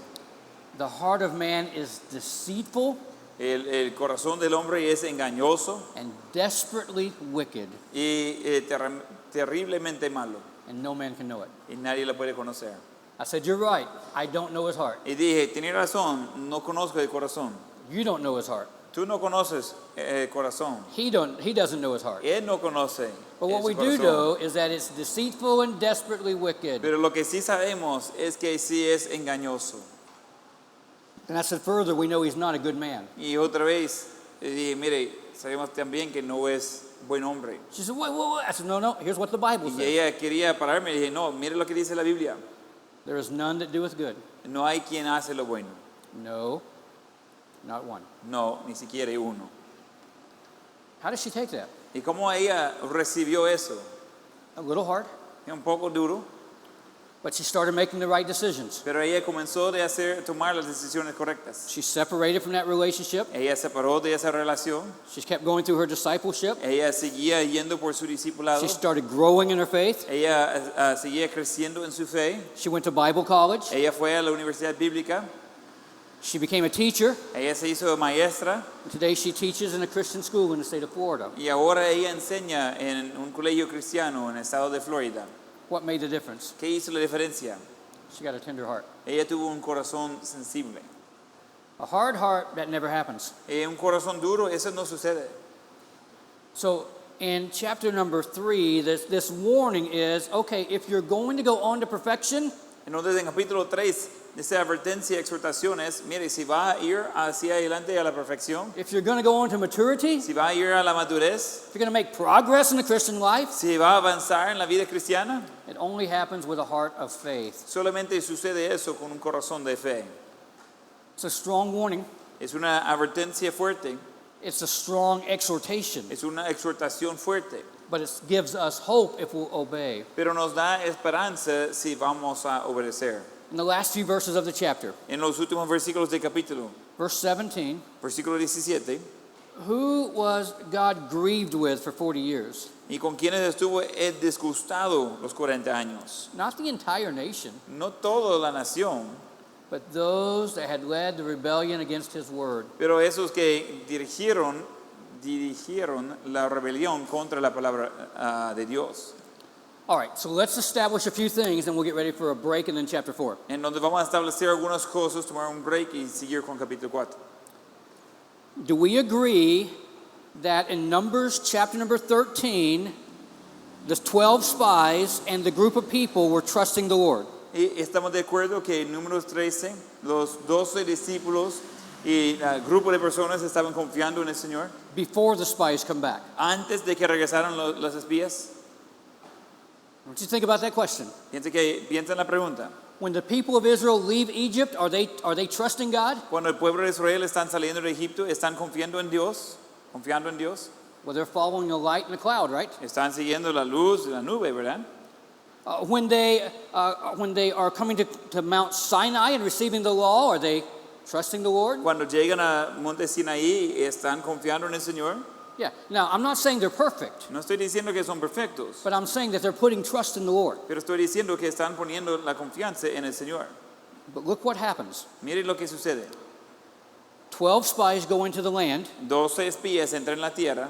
The heart of man is deceitful El corazón del hombre es engañoso and desperately wicked, y terriblemente malo, and no man can know it. y nadie lo puede conocer. I said, you're right. I don't know his heart. Y dije, tiene razón, no conozco el corazón. You don't know his heart. Tú no conoces el corazón. He doesn't know his heart. Él no conoce But what su we do corazón. know is that it's deceitful and desperately wicked. Pero lo que sí sabemos es que sí es engañoso. And I said further, we know he's not a good man. Y otra vez, dije, mire, sabemos también que no es buen hombre. She said, wait. I said, no, here's what the Bible Y says. ella quería pararme y dije, no, mire lo que dice la Biblia. There is none that doeth good. No hay quien hace lo bueno. No, not one. No, ni siquiera uno. How does she take that? ¿Y cómo ella recibió eso? A little hard, Es un poco duro, but she started making the right decisions. pero ella comenzó de tomar las decisiones correctas. She separated from that relationship. Ella se separó de esa relación. She kept going through her discipleship. Ella seguía yendo por su discipulado. She started growing in her faith. Ella seguía creciendo en su fe. She went to Bible college. Ella fue a la universidad bíblica. She became a teacher. Ella se hizo maestra Today she teaches in a Christian school in the state of Florida. y ahora ella enseña en un colegio cristiano en el estado de Florida. What made the difference? ¿Qué hizo la diferencia? She got a tender heart. Ella tuvo un corazón sensible. A hard heart, that never happens. Un corazón duro, eso no sucede. So in chapter number 3, this warning is, okay, if you're going to go on to perfection, Entonces en capítulo 3, esa advertencia y exhortación es, mire, si va a ir hacia adelante a la perfección, if you're going to go on to maturity, si va a ir a la madurez, if you're going to make progress in the Christian life, si va a avanzar en la vida cristiana, it only happens with a heart of faith. solamente sucede eso con un corazón de fe. It's a strong warning. Es una advertencia fuerte, It's a strong exhortation, es una exhortación fuerte, but it gives us hope if we'll obey. pero nos da esperanza si vamos a obedecer. In the last few verses of the chapter, En los últimos versículos del capítulo, verse 17, versículo 17, who was God grieved with for 40 years? y con quienes estuvo él disgustado los 40 años. Not the entire nation, No toda la nación, but those that had led the rebellion against his word. pero esos que dirigieron la rebelión contra la palabra de Dios. All right, so let's establish a few things and we'll get ready for a break and then chapter 4. En donde vamos a establecer algunas cosas, tomar un break y seguir con capítulo 4. Do we agree that in Numbers chapter number 13, the 12 spies and the group of people were trusting the Lord? Y estamos de acuerdo que en números 13, los 12 discípulos y el grupo de personas estaban confiando en el Señor Before the spies come back. antes de que regresaran los espías. What do you think about that question? Piensa en la pregunta. When the people of Israel leave Egypt, are they trusting God? Cuando el pueblo de Israel están saliendo de Egipto, están confiando en Dios, Well, they're following the light in the cloud, right? están siguiendo la luz de la nube, ¿verdad? When they are coming to Mount Sinai and receiving the law, are they trusting the Lord? Cuando llegan a Monte Sinaí, están confiando en el Señor. Yeah. Now, I'm not saying they're perfect, No estoy diciendo que son perfectos, but I'm saying that they're putting trust in the Lord. pero estoy diciendo que están poniendo la confianza en el Señor. But look what happens. Mire lo que sucede. 12 spies go into the land. 12 espías entran en la tierra.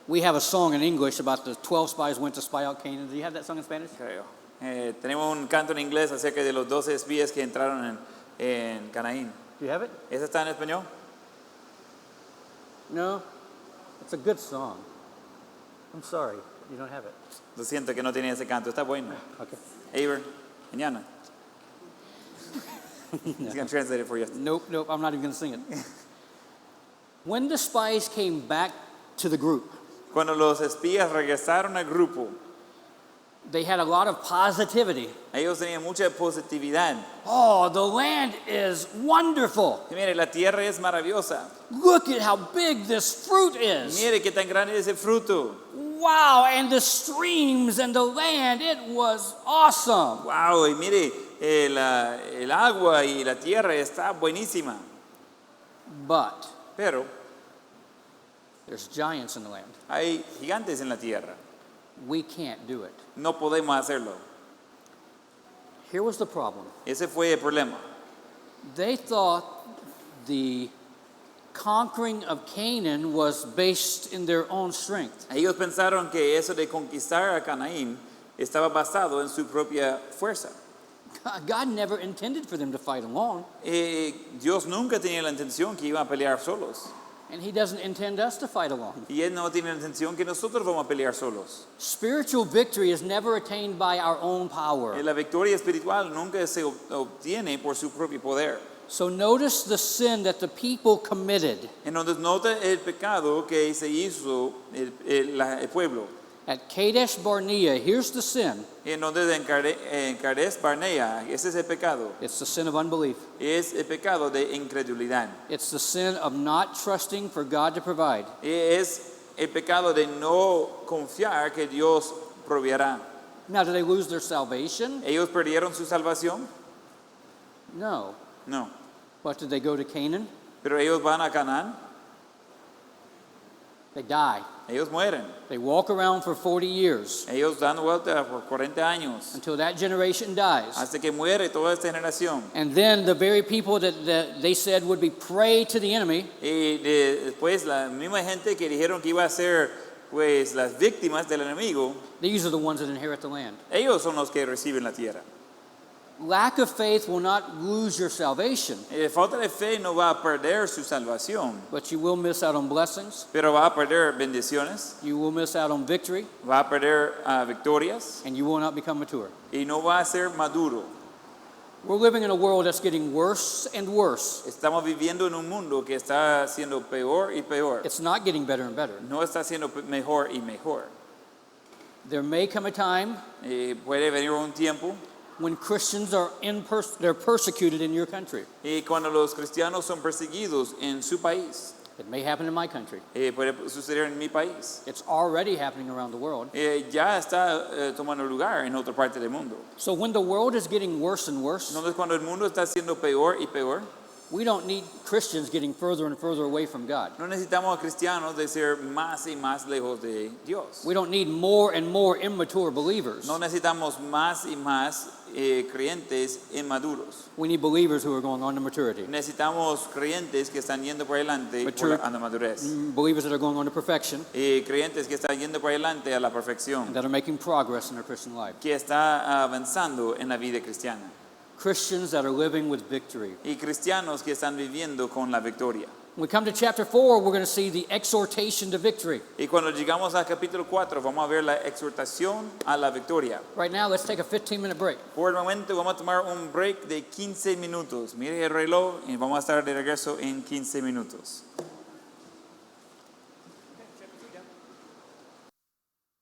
We have a song in English about the 12 spies went to spy out Canaan. Do you have that song in Spanish? Creo. Tenemos un canto en inglés acerca de los 12 espías que entraron en Canaín. Do you have it? ¿Ese está en español? No? It's a good song. I'm sorry, you don't have it. Lo siento que no tenía ese canto. Está bueno. Okay. Aver, mañana. He's going to translate it for you. Nope, I'm not even going to sing it. When the spies came back to the group, Cuando los espías regresaron al grupo, they had a lot of positivity. ellos tenían mucha positividad. Oh, the land is wonderful. Y mire, la tierra es maravillosa. Look at how big this fruit is. Mire qué tan grande es el fruto. Wow, and the streams and the land, it was awesome. Wow, y mire, el agua y la tierra está buenísima. But Pero there's giants in the land. hay gigantes en la tierra. We can't do it. No podemos hacerlo. Here was the problem. Ese fue el problema. They thought the conquering of Canaan was based in their own strength. Ellos pensaron que eso de conquistar a Canaín estaba basado en su propia fuerza. God never intended for them to fight alone. Dios nunca tenía la intención que iban a pelear solos. And he doesn't intend us to fight alone. Y Él no tiene la intención que nosotros vamos a pelear solos. Spiritual victory is never attained by our own power. La victoria espiritual nunca se obtiene por su propio poder. So notice the sin that the people committed. Entonces nota el pecado que se hizo el pueblo. At Kadesh Barnea, here's the sin. Entonces en Cades Barnea, ese es el pecado. It's the sin of unbelief. Es el pecado de incredulidad. It's the sin of not trusting for God to provide. Es el pecado de no confiar que Dios proveerá. Now, did they lose their salvation? ¿Ellos perdieron su salvación? No. No. But did they go to Canaan? Pero ellos van a Canaán, They die. ellos mueren. They walk around for 40 years Ellos dan vuelta por 40 años until that generation dies. hasta que muere toda esta generación. And then the very people that they said would be prey to the enemy, Y después la misma gente que dijeron que iba a ser pues las víctimas del enemigo, these are the ones that inherit the land. ellos son los que reciben la tierra. Lack of faith will not lose your salvation, Falta de fe no va a perder su salvación, but you will miss out on blessings. pero va a perder bendiciones, You will miss out on victory, va a perder victorias and you will not become mature. y no va a ser maduro. We're living in a world that's getting worse and worse. Estamos viviendo en un mundo que está siendo peor y peor. It's not getting better and better. No está siendo mejor y mejor. There may come a time Puede venir un tiempo when Christians are they're persecuted in your country. y cuando los cristianos son perseguidos en su país. It may happen in my country. Puede suceder en mi país. It's already happening around the world. Ya está tomando lugar en otra parte del mundo. So when the world is getting worse and worse, Entonces cuando el mundo está siendo peor y peor, we don't need Christians getting further and further away from God. no necesitamos a cristianos de ser más y más lejos de Dios. We don't need more and more immature believers. No necesitamos más y más creyentes inmaduros. We need believers who are going on to maturity. Necesitamos creyentes que están yendo por adelante por la madurez. Believers that are going on to perfection, Creyentes que están yendo por adelante a la perfección, that are making progress in their Christian life. que está avanzando en la vida cristiana. Christians that are living with victory. Y cristianos que están viviendo con la victoria. When we come to chapter 4, we're going to see the exhortation to victory. Y cuando llegamos al capítulo 4, vamos a ver la exhortación a la victoria. Right now, let's take a 15-minute break. Por el momento vamos a tomar un break de 15 minutos. Mire el reloj y vamos a estar de regreso en 15 minutos.